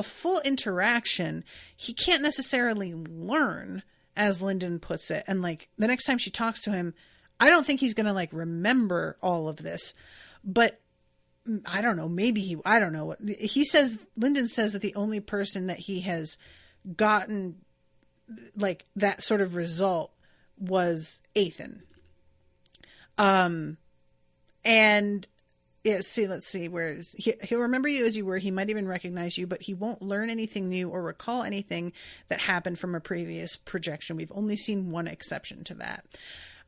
full interaction. He can't necessarily learn, as Lindon puts it. And like the next time she talks to him, I don't think he's going to like remember all of this, but I don't know, maybe I don't know what he says. Lindon says that the only person that he has gotten like that sort of result was Ethan. And yeah, let's see, he'll remember you as you were. He might even recognize you, but he won't learn anything new or recall anything that happened from a previous projection. We've only seen one exception to that.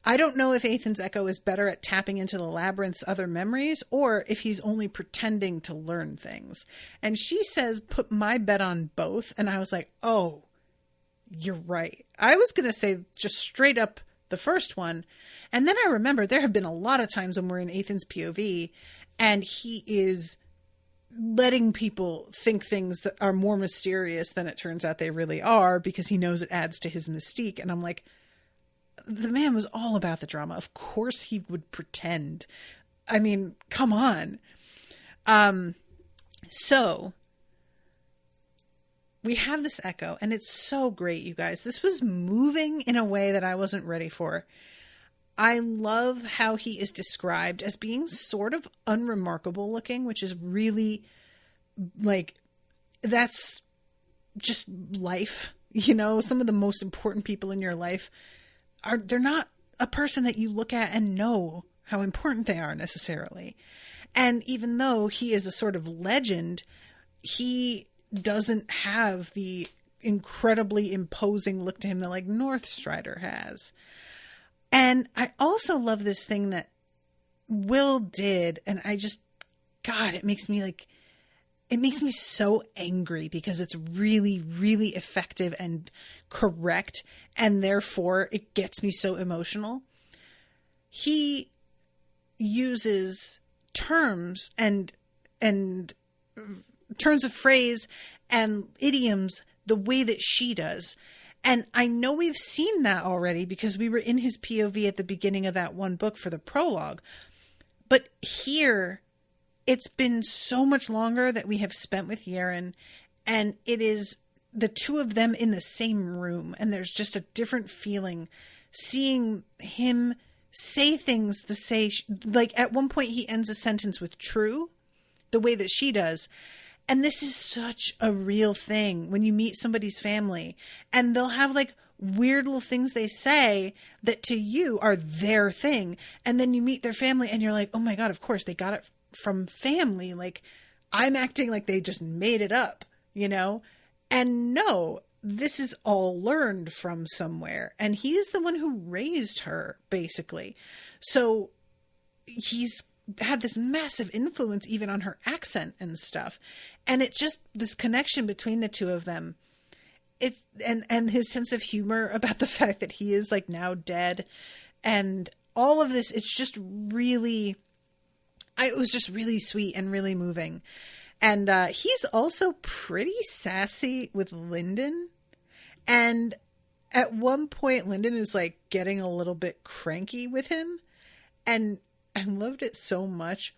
I don't know if Ethan's echo is better at tapping into the labyrinth's other memories or if he's only pretending to learn things. And she says, put my bet on both. And I was like, oh, you're right. I was going to say just straight up the first one. And then I remember there have been a lot of times when we're in Ethan's POV and he is letting people think things that are more mysterious than it turns out they really are, because he knows it adds to his mystique. And I'm like, the man was all about the drama. Of course he would pretend. I mean, come on. So we have this echo and it's so great, you guys. This was moving in a way that I wasn't ready for. I love how he is described as being sort of unremarkable looking, which is really like, that's just life. You know, some of the most important people in your life they're not a person that you look at and know how important they are necessarily. And even though he is a sort of legend, he doesn't have the incredibly imposing look to him that like Northstrider has. And I also love this thing that Will did. And I just, God, it makes me so angry because it's really, really effective and correct. And therefore it gets me so emotional. He uses terms and turns of phrase and idioms the way that she does. And I know we've seen that already because we were in his POV at the beginning of that one book for the prologue. But here, it's been so much longer that we have spent with Yaren, and it is the two of them in the same room. And there's just a different feeling seeing him say things like at one point he ends a sentence with true, the way that she does. And this is such a real thing when you meet somebody's family and they'll have like weird little things they say that to you are their thing. And then you meet their family and you're like, oh my God, of course they got it from family. Like, I'm acting like they just made it up, And no, this is all learned from somewhere. And he's the one who raised her, basically. So he's had this massive influence even on her accent and stuff. And it just, this connection between the two of them, and his sense of humor about the fact that he is like now dead and all of this, it's just really, it was just really sweet and really moving. And he's also pretty sassy with Lindon. And at one point, Lindon is like getting a little bit cranky with him. And I loved it so much.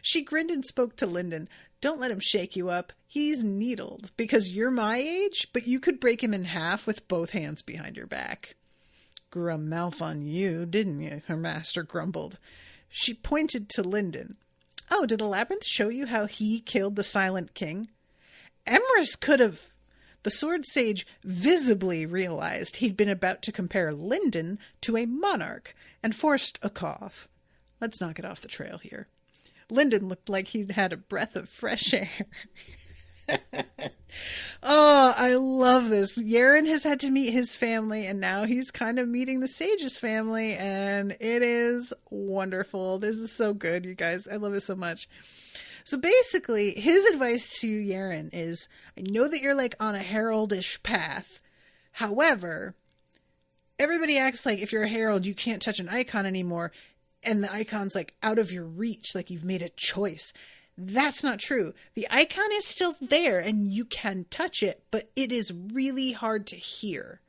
She grinned and spoke to Lindon. Don't let him shake you up. He's needled because you're my age, but you could break him in half with both hands behind your back. Grew a mouth on you, didn't you? Her master grumbled. She pointed to Lindon. Oh, did the labyrinth show you how he killed the Silent King? Emrys could have. The sword sage visibly realized he'd been about to compare Lindon to a monarch and forced a cough. Let's not get off the trail here. Lindon looked like he'd had a breath of fresh air. Oh, I love this. Yaren has had to meet his family, and now he's kind of meeting the sage's family, and it is wonderful. This is so good, you guys. I love it so much. So basically, his advice to Yaren is, I know that you're like on a heraldish path. However, everybody acts like if you're a herald, you can't touch an icon anymore, and the icon's like out of your reach, like you've made a choice. That's not true. The icon is still there and you can touch it, but it is really hard to hear.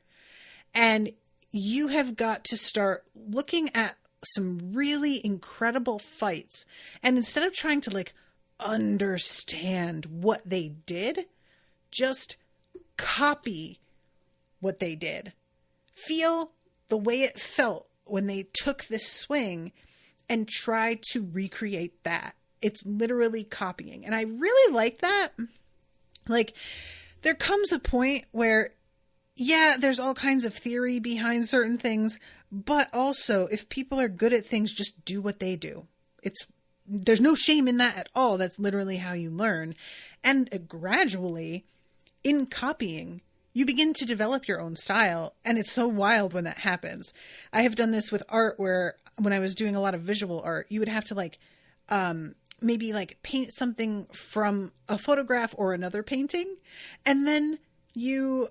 And you have got to start looking at some really incredible fights. And instead of trying to like understand what they did, just copy what they did. Feel the way it felt when they took this swing and try to recreate that. It's literally copying. And I really like that. Like, there comes a point where, yeah, there's all kinds of theory behind certain things, but also if people are good at things, just do what they do. There's no shame in that at all. That's literally how you learn. And gradually, in copying, you begin to develop your own style. And it's so wild when that happens. I have done this with art where when I was doing a lot of visual art, you would have to like, maybe like paint something from a photograph or another painting. And then you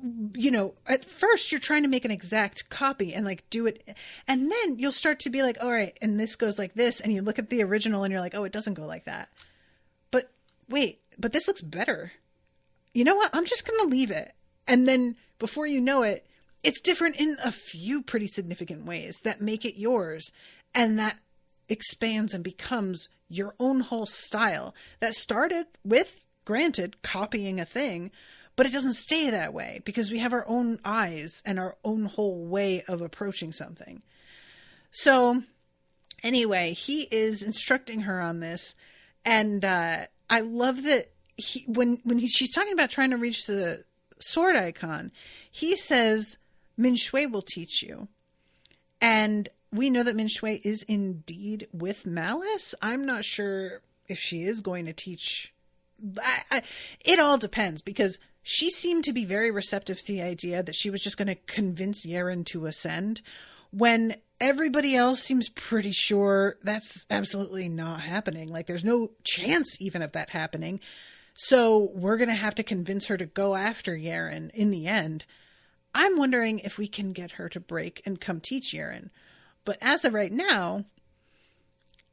know, at first you're trying to make an exact copy and like do it. And then you'll start to be like, all right, and this goes like this. And you look at the original and you're like, oh, it doesn't go like that. But wait, but this looks better. You know what? I'm just going to leave it. And then before you know it, it's different in a few pretty significant ways that make it yours. And that expands and becomes your own whole style that started with, granted, copying a thing, but it doesn't stay that way because we have our own eyes and our own whole way of approaching something. So anyway, he is instructing her on this. And I love that she's talking about trying to reach the sword icon, he says, Min Shui will teach you. And we know that Min Shui is indeed with malice. I'm not sure if she is going to teach. It all depends because she seemed to be very receptive to the idea that she was just going to convince Yaren to ascend when everybody else seems pretty sure that's absolutely not happening. Like there's no chance even of that happening. So we're going to have to convince her to go after Yaren in the end. I'm wondering if we can get her to break and come teach Yaren. But as of right now,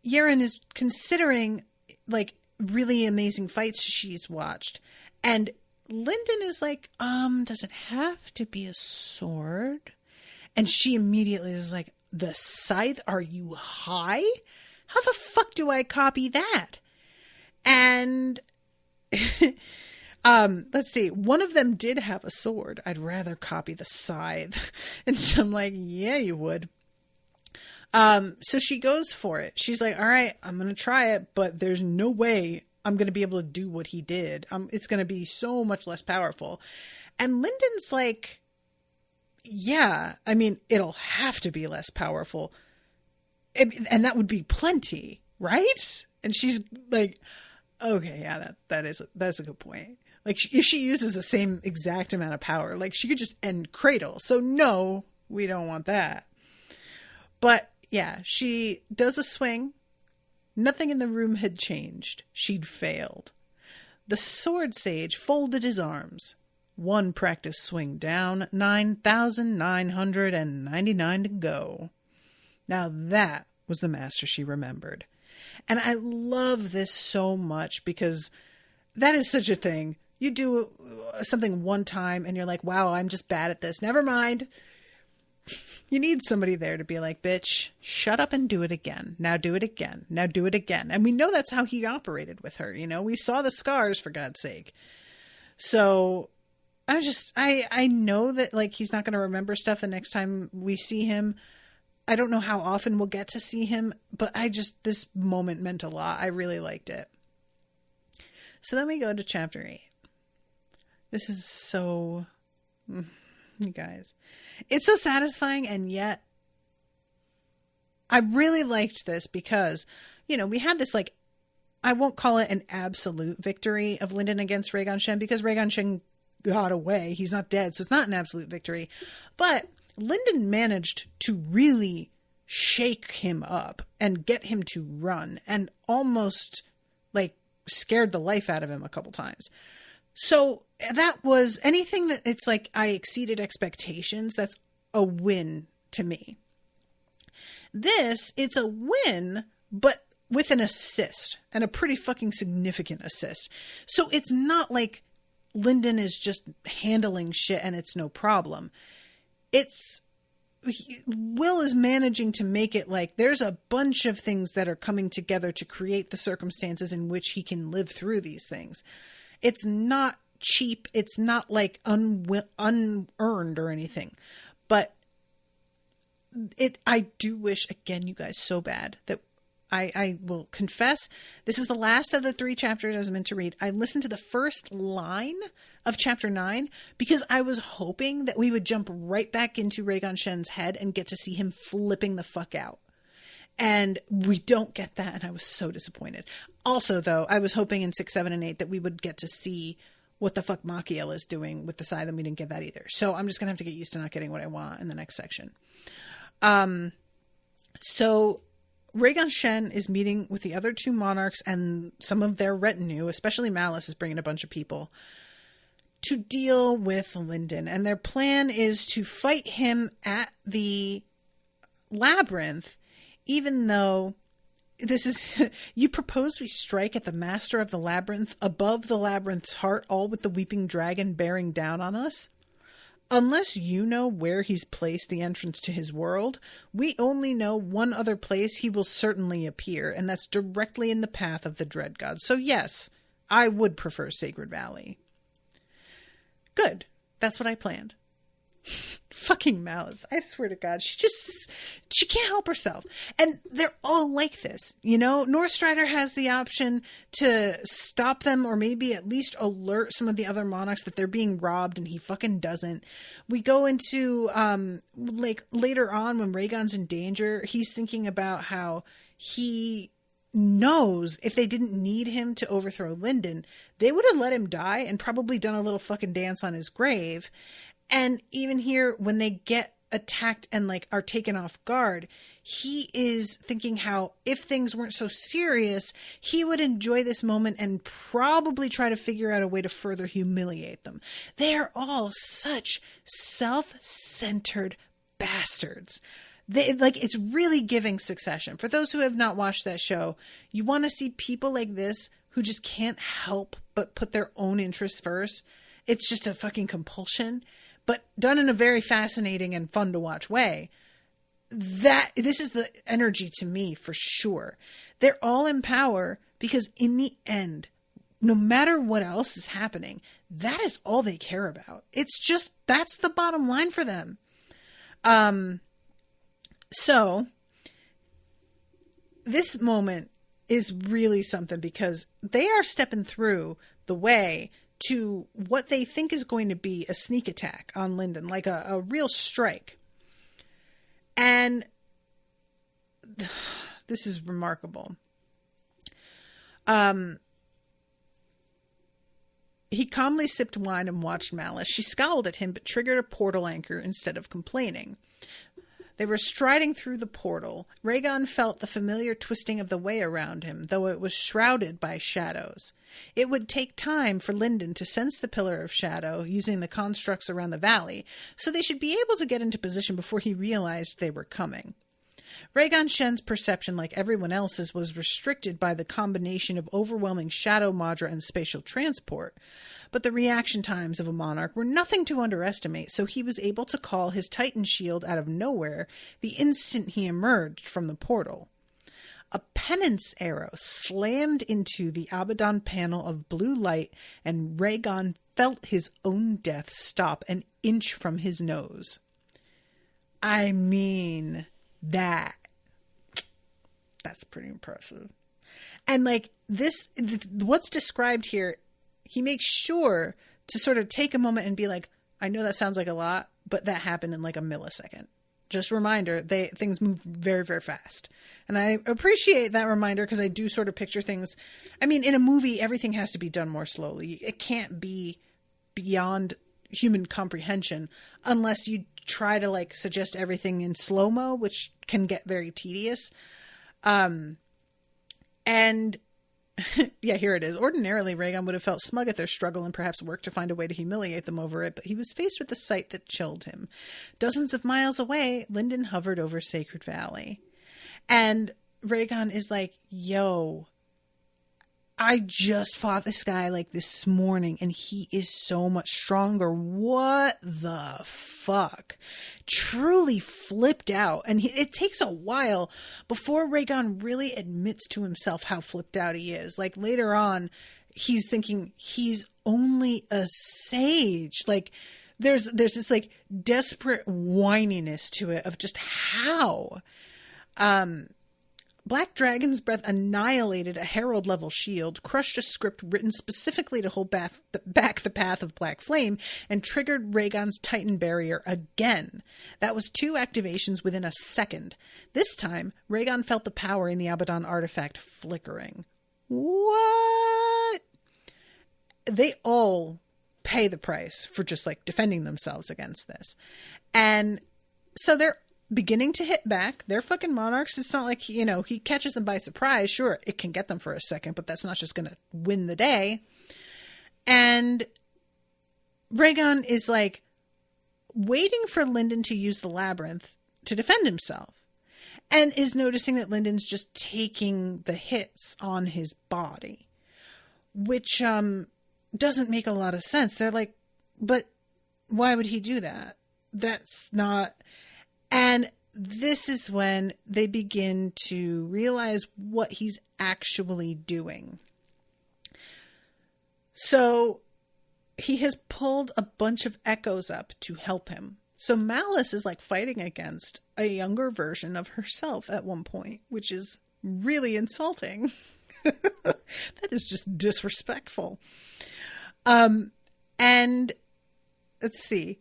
Yaren is considering like really amazing fights she's watched. And Lindon is like, does it have to be a sword? And she immediately is like, the scythe? Are you high? How the fuck do I copy that? And let's see. One of them did have a sword. I'd rather copy the scythe. And so I'm like, yeah, you would. So she goes for it. She's like, all right, I'm going to try it, but there's no way I'm going to be able to do what he did. It's going to be so much less powerful. And Lyndon's like, yeah, I mean, it'll have to be less powerful. And that would be plenty, right? And she's like, okay, yeah, that's a good point. Like, if she uses the same exact amount of power, like, she could just end Cradle. So no, we don't want that. But yeah, she does a swing. Nothing in the room had changed. She'd failed. The sword sage folded his arms. One practice swing down, 9,999 to go. Now that was the master she remembered. And I love this so much because that is such a thing. You do something one time and you're like, wow, I'm just bad at this. Never mind. You need somebody there to be like, bitch, shut up and do it again. Now do it again. Now do it again. And we know that's how he operated with her. You know, we saw the scars, for God's sake. So I know that, like, he's not going to remember stuff the next time we see him. I don't know how often we'll get to see him, but this moment meant a lot. I really liked it. So then we go to chapter 8. This is so, you guys, it's so satisfying. And yet I really liked this because, you know, we had this, like, I won't call it an absolute victory of Lindon against Rhaegon Shen because Rhaegon Shen got away. He's not dead. So it's not an absolute victory, but Lindon managed to really shake him up and get him to run and almost, like, scared the life out of him a couple times. So that was anything that it's like I exceeded expectations. That's a win to me. It's a win, but with an assist, and a pretty fucking significant assist. So it's not like Lindon is just handling shit and it's no problem. Will is managing to make it like there's a bunch of things that are coming together to create the circumstances in which he can live through these things. It's not cheap. It's not like unearned or anything, but I do wish, again, you guys, so bad that I will confess, this is the last of the 3 chapters I was meant to read. I listened to the first line of chapter 9 because I was hoping that we would jump right back into Rhaegon Shen's head and get to see him flipping the fuck out. And we don't get that, and I was so disappointed. Also, though, I was hoping in 6, 7, and 8 that we would get to see what the fuck Machiel is doing with the side, and we didn't get that either. So I'm just going to have to get used to not getting what I want in the next section. So Rhaegon Shen is meeting with the other 2 monarchs and some of their retinue, especially Malice is bringing a bunch of people, to deal with Lindon. And their plan is to fight him at the labyrinth, even though this is, you propose we strike at the master of the labyrinth above the labyrinth's heart, all with the weeping dragon bearing down on us. Unless you know where he's placed the entrance to his world, we only know one other place he will certainly appear, and that's directly in the path of the Dread God. So yes, I would prefer Sacred Valley. Good. That's what I planned. Fucking Malice. I swear to God. She can't help herself. And they're all like this. You know, Northstrider has the option to stop them or maybe at least alert some of the other monarchs that they're being robbed, and he fucking doesn't. We go into, like, later on when Rhaegon's in danger, he's thinking about how he knows if they didn't need him to overthrow Lindon, they would have let him die and probably done a little fucking dance on his grave. And even here, when they get attacked and, like, are taken off guard, he is thinking how if things weren't so serious, he would enjoy this moment and probably try to figure out a way to further humiliate them. They are all such self-centered bastards. It's really giving Succession. For those who have not watched that show, you want to see people like this who just can't help but put their own interests first. It's just a fucking compulsion, but done in a very fascinating and fun to watch way. This is the energy to me for sure. They're all in power because in the end, no matter what else is happening, that is all they care about. It's just, that's the bottom line for them. So this moment is really something because they are stepping through the way to what they think is going to be a sneak attack on Lindon, like a real strike. And this is remarkable. He calmly sipped wine and watched Malice. She scowled at him, but triggered a portal anchor instead of complaining. They were striding through the portal. Rhaegon felt the familiar twisting of the way around him, though it was shrouded by shadows. It would take time for Lindon to sense the pillar of shadow using the constructs around the valley, so they should be able to get into position before he realized they were coming. Rhaegon Shen's perception, like everyone else's, was restricted by the combination of overwhelming shadow Madra and spatial transport, but the reaction times of a monarch were nothing to underestimate, so he was able to call his Titan shield out of nowhere the instant he emerged from the portal. A penance arrow slammed into the Abaddon panel of blue light, and Rhaegon felt his own death stop an inch from his nose. I mean, that's pretty impressive. And like this, what's described here, he makes sure to sort of take a moment and be like, I know that sounds like a lot, but that happened in like a millisecond. Just a reminder, things move very, very fast. And I appreciate that reminder because I do sort of picture things. I mean, in a movie, everything has to be done more slowly. It can't be beyond human comprehension unless you try to like suggest everything in slow-mo, which can get very tedious. And yeah, here it is. Ordinarily, Rhaegon would have felt smug at their struggle and perhaps worked to find a way to humiliate them over it, but he was faced with a sight that chilled him. Dozens of miles away, Lindon hovered over Sacred Valley. And Rhaegon is like, yo, I just fought this guy like this morning and he is so much stronger. What the fuck? Truly flipped out. And it takes a while before Rhaegon really admits to himself how flipped out he is. Like later on, he's thinking he's only a sage. Like there's this like desperate whininess to it of just how. Black Dragon's breath annihilated a herald-level shield, crushed a script written specifically to hold back the path of Black Flame, and triggered Rhaegon's Titan barrier again. That was 2 activations within a second. This time, Rhaegon felt the power in the Abaddon artifact flickering. What? They all pay the price for just, like, defending themselves against this. And so they're beginning to hit back. They're fucking monarchs. It's not like, you know, he catches them by surprise. Sure, it can get them for a second, but that's not just going to win the day. And Rhaegon is like waiting for Lindon to use the labyrinth to defend himself, and is noticing that Lindon's just taking the hits on his body, which doesn't make a lot of sense. They're like, but why would he do that? That's not... And this is when they begin to realize what he's actually doing. So he has pulled a bunch of echoes up to help him. So Malice is like fighting against a younger version of herself at one point, which is really insulting. That is just disrespectful. And let's see.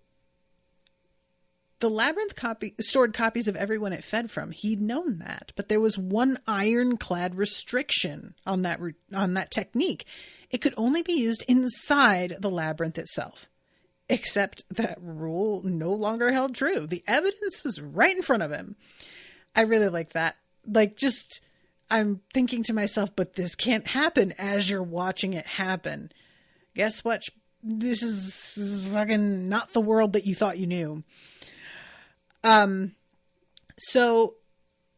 The labyrinth stored copies of everyone it fed from. He'd known that, but there was one ironclad restriction on that technique. It could only be used inside the labyrinth itself. Except that rule no longer held true. The evidence was right in front of him. I really like that. Like, just, I'm thinking to myself, but this can't happen as you're watching it happen. Guess what? This is fucking not the world that you thought you knew. So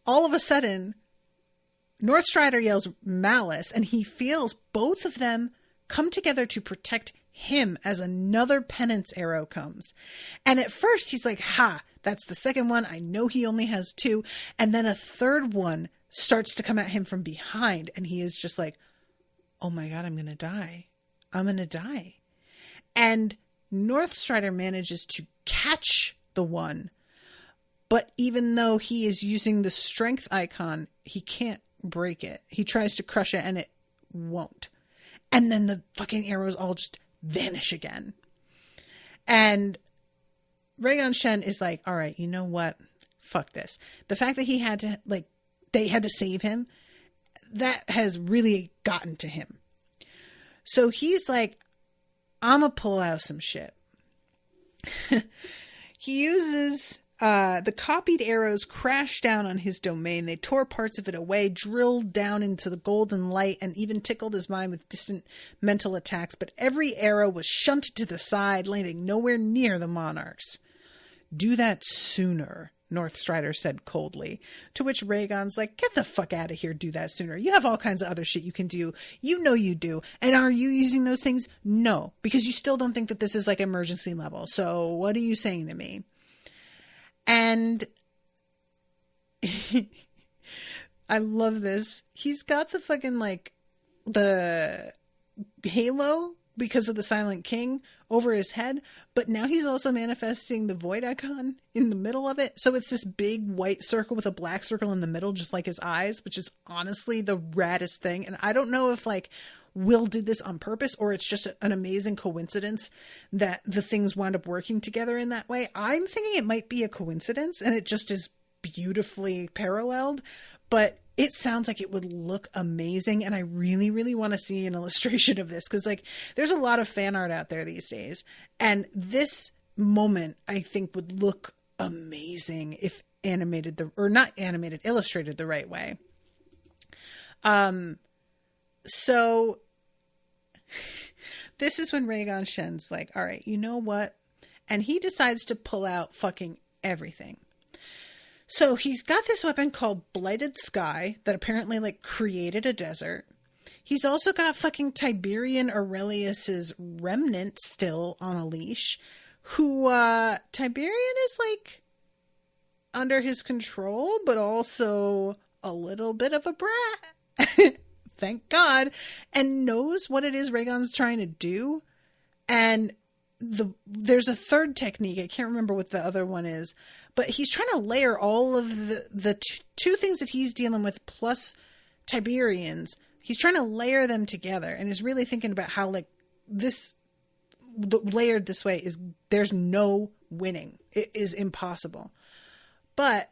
all of a sudden, Northstrider yells Malice, and he feels both of them come together to protect him as another penance arrow comes. And at first he's like, ha, that's the second one. I know he only has 2. And then a third one starts to come at him from behind. And he is just like, oh my God, I'm going to die. I'm going to die. And Northstrider manages to catch the one. But even though he is using the strength icon, he can't break it. He tries to crush it and it won't. And then the fucking arrows all just vanish again. And Rhaegon Shen is like, all right, you know what? Fuck this. The fact that he had to, like, they had to save him, that has really gotten to him. So he's like, I'm going to pull out some shit. He uses the copied arrows crash down on his domain. They tore parts of it away, drilled down into the golden light, and even tickled his mind with distant mental attacks. But every arrow was shunted to the side, landing nowhere near the Monarchs. Do that sooner, Northstrider said coldly, to which Rhaegon's like, get the fuck out of here, do that sooner. You have all kinds of other shit you can do. You know you do. And are you using those things? No, because you still don't think that this is like emergency level. So what are you saying to me? And I love this. He's got the fucking like the halo because of the Silent King over his head, but now he's also manifesting the void icon in the middle of it. So it's this big white circle with a black circle in the middle, just like his eyes, which is honestly the raddest thing. And I don't know if like Will did this on purpose or it's just an amazing coincidence that the things wound up working together in that way. I'm thinking it might be a coincidence and it just is beautifully paralleled, but it sounds like it would look amazing. And I really, really want to see an illustration of this because like there's a lot of fan art out there these days. And this moment I think would look amazing if animated illustrated the right way. So this is when Rhaegon Shen's like, all right, you know what? And he decides to pull out fucking everything. So he's got this weapon called Blighted Sky that apparently like created a desert. He's also got fucking Tiberian Aurelius's remnant still on a leash, who Tiberian is like under his control, but also a little bit of a brat. Thank God. And knows what it is Rhaegon's trying to do. And there's a third technique. I can't remember what the other one is, but he's trying to layer all of the two things that he's dealing with plus Tiberians. He's trying to layer them together and is really thinking about how like this layered this way is there's no winning. It is impossible. But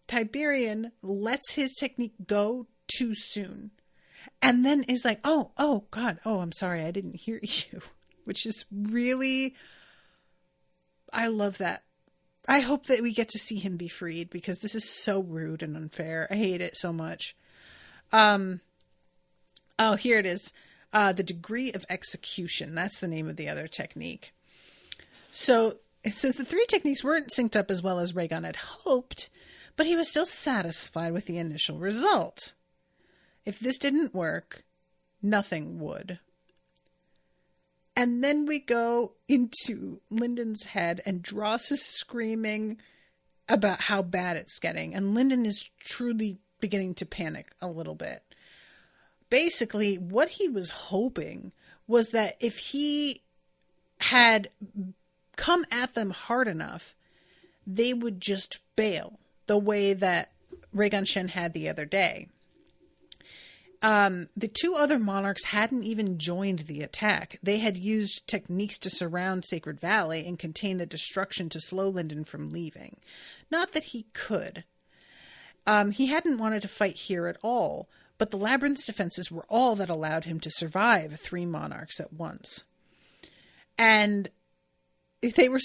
Tiberian lets his technique go too soon. And then is like, oh God, I'm sorry, I didn't hear you. Which is really, I love that. I hope that we get to see him be freed because this is so rude and unfair. I hate it so much. Here it is. The degree of execution. That's the name of the other technique. So it says the three techniques weren't synced up as well as Rhaegon had hoped, but he was still satisfied with the initial result. If this didn't work, nothing would. And then we go into Lindon's head and Dross is screaming about how bad it's getting. And Lindon is truly beginning to panic a little bit. Basically, what he was hoping was that if he had come at them hard enough, they would just bail the way that Rhaegon Shen had the other day. The two other monarchs hadn't even joined the attack. They had used techniques to surround Sacred Valley and contain the destruction to slow Lindon from leaving. Not that he could. He hadn't wanted to fight here at all, but the labyrinth's defenses were all that allowed him to survive 3 monarchs at once. And they were,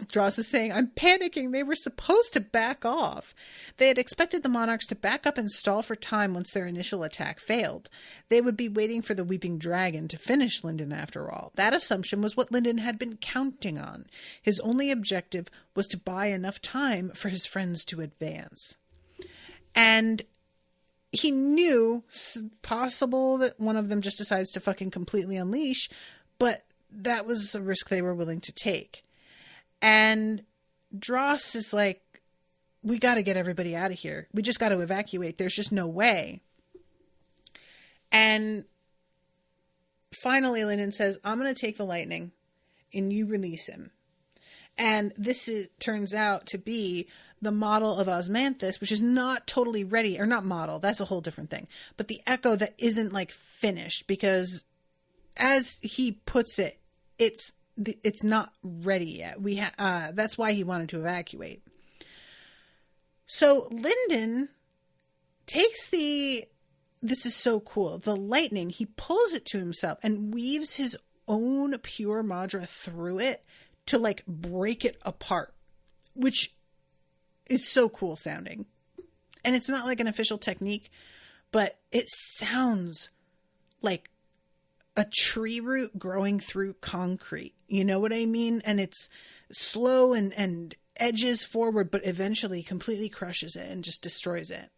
Dross is saying, I'm panicking. They were supposed to back off. They had expected the monarchs to back up and stall for time once their initial attack failed. They would be waiting for the Weeping Dragon to finish Lindon after all. That assumption was what Lindon had been counting on. His only objective was to buy enough time for his friends to advance. And he knew possible that one of them just decides to fucking completely unleash, but that was a risk they were willing to take. And Dross is like, we got to get everybody out of here. We just got to evacuate. There's just no way. And finally, Lindon says, I'm going to take the lightning and you release him. And turns out to be the model of Osmanthus, which is not totally ready, or not model. That's a whole different thing. But the echo that isn't like finished because as he puts it, it's not ready yet. That's why he wanted to evacuate. So Lindon takes the this is so cool. The lightning, he pulls it to himself and weaves his own pure Madra through it to like break it apart, which is so cool sounding. And it's not like an official technique, but it sounds like a tree root growing through concrete. You know what I mean? And it's slow and edges forward, but eventually completely crushes it and just destroys it.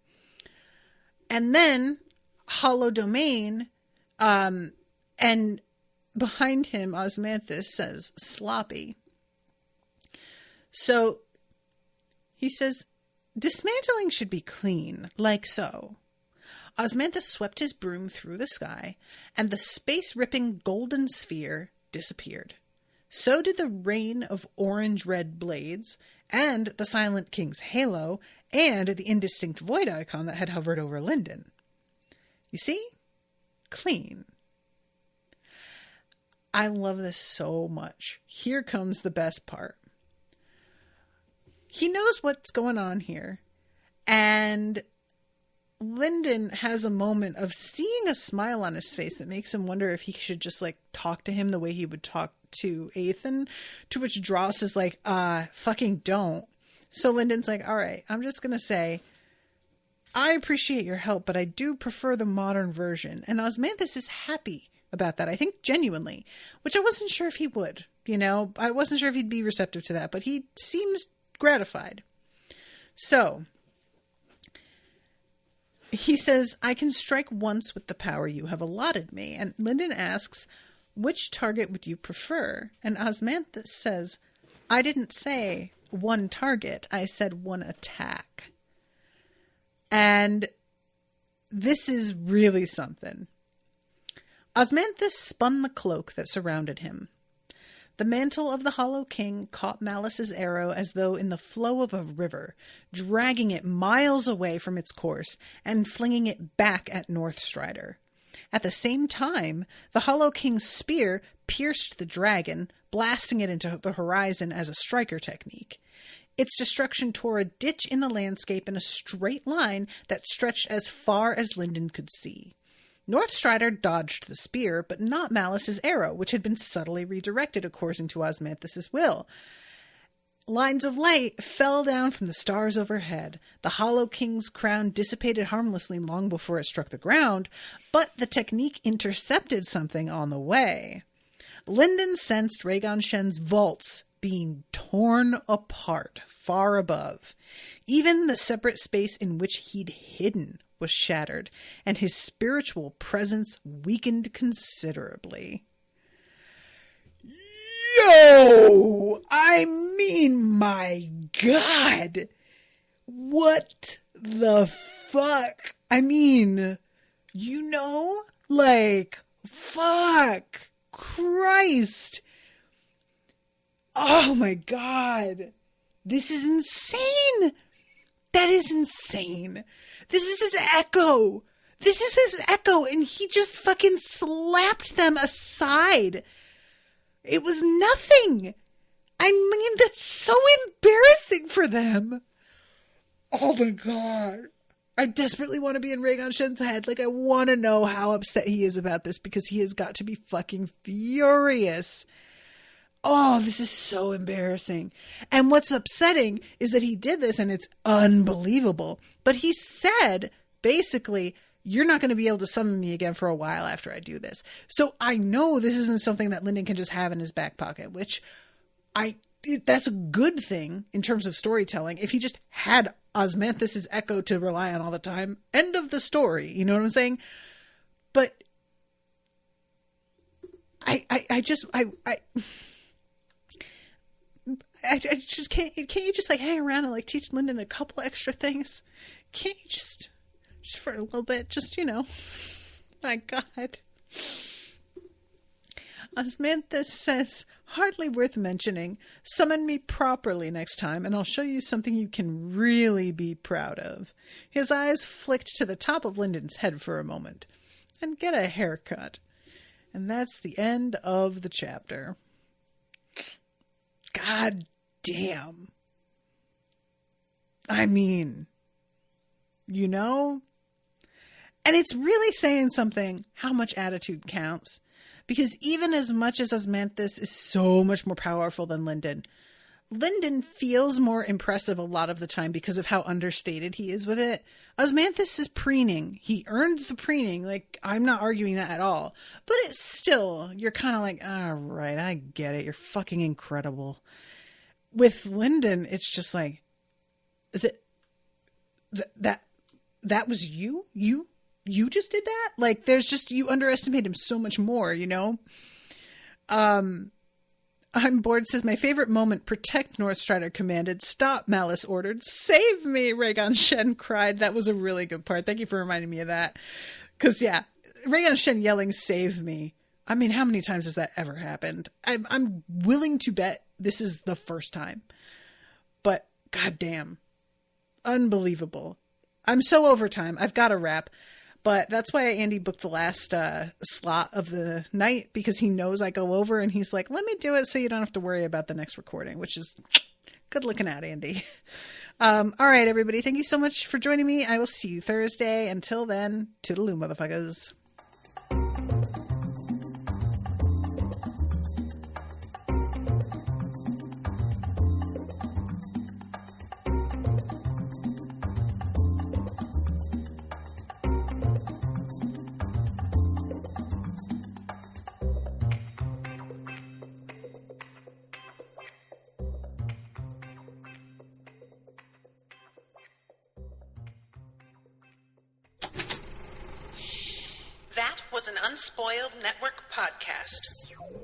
And then Hollow Domain, and behind him, Osmanthus says, sloppy. So he says, dismantling should be clean, like so. Osmanthus swept his broom through the sky, and the space-ripping golden sphere disappeared. So did the rain of orange-red blades, and the Silent King's halo, and the indistinct void icon that had hovered over Lindon. You see? Clean. I love this so much. Here comes the best part. He knows what's going on here, and Lindon has a moment of seeing a smile on his face that makes him wonder if he should just like talk to him the way he would talk to Ethan, to which Dross is like, fucking don't. So Lindon's like, all right, I'm just going to say, I appreciate your help, but I do prefer the modern version. And Osmanthus is happy about that. I think genuinely, which I wasn't sure if he would, you know, I wasn't sure if he'd be receptive to that, but he seems gratified. So he says, I can strike once with the power you have allotted me. And Lindon asks, which target would you prefer? And Osmanthus says, I didn't say one target. I said one attack. And this is really something. Osmanthus spun the cloak that surrounded him. The mantle of the Hollow King caught Malice's arrow as though in the flow of a river, dragging it miles away from its course and flinging it back at Northstrider. At the same time, the Hollow King's spear pierced the dragon, blasting it into the horizon as a striker technique. Its destruction tore a ditch in the landscape in a straight line that stretched as far as Lindon could see. Northstrider dodged the spear, but not Malice's arrow, which had been subtly redirected according to Osmanthus' will. Lines of light fell down from the stars overhead. The Hollow King's crown dissipated harmlessly long before it struck the ground, but the technique intercepted something on the way. Lindon sensed Rhaegon Shen's vaults being torn apart far above. Even the separate space in which he'd hidden was shattered, and his spiritual presence weakened considerably. Yo! I mean, my God! What the fuck? I mean, you know? Like, fuck! Christ! Oh my God! This is insane! That is insane! This is his echo! This is his echo, and he just fucking slapped them aside! It was nothing! I mean, that's so embarrassing for them! Oh my God! I desperately want to be in Rhaegon Shen's head. Like, I want to know how upset he is about this, because he has got to be fucking furious. Oh, this is so embarrassing. And what's upsetting is that he did this, and it's unbelievable. But he said, basically, you're not going to be able to summon me again for a while after I do this. So I know this isn't something that Lindon can just have in his back pocket, which that's a good thing in terms of storytelling. If he just had Osmanthus' echo to rely on all the time, end of the story. You know what I'm saying? But I just can't you just like hang around and like teach Lindon a couple extra things? Can't you just for a little bit, just, you know, my God. Osmanthus says, hardly worth mentioning. Summon me properly next time, and I'll show you something you can really be proud of. His eyes flicked to the top of Lindon's head for a moment. And get a haircut. And that's the end of the chapter. God damn. I mean, you know? And it's really saying something how much attitude counts. Because even as much as Osmanthus is so much more powerful than Lindon, Lindon feels more impressive a lot of the time because of how understated he is with it. Osmanthus is preening. He earned the preening. Like, I'm not arguing that at all. But it's still, you're kind of like, all right, I get it. You're fucking incredible. With Lindon, it's just like, that was you? You just did that? Like, there's just, you underestimate him so much more, you know? I'm bored says, my favorite moment, protect, Northstrider commanded. Stop, Malice ordered. Save me, Rhaegon Shen cried. That was a really good part. Thank you for reminding me of that. Because, yeah, Rhaegon Shen yelling, save me. I mean, how many times has that ever happened? I'm willing to bet this is the first time. But, goddamn. Unbelievable. I'm so over time. I've got to wrap. But that's why Andy booked the last slot of the night, because he knows I go over and he's like, let me do it so you don't have to worry about the next recording, which is good looking at, Andy. All right, everybody. Thank you so much for joining me. I will see you Thursday. Until then, toodaloo, motherfuckers. That was an Unspoiled Network podcast.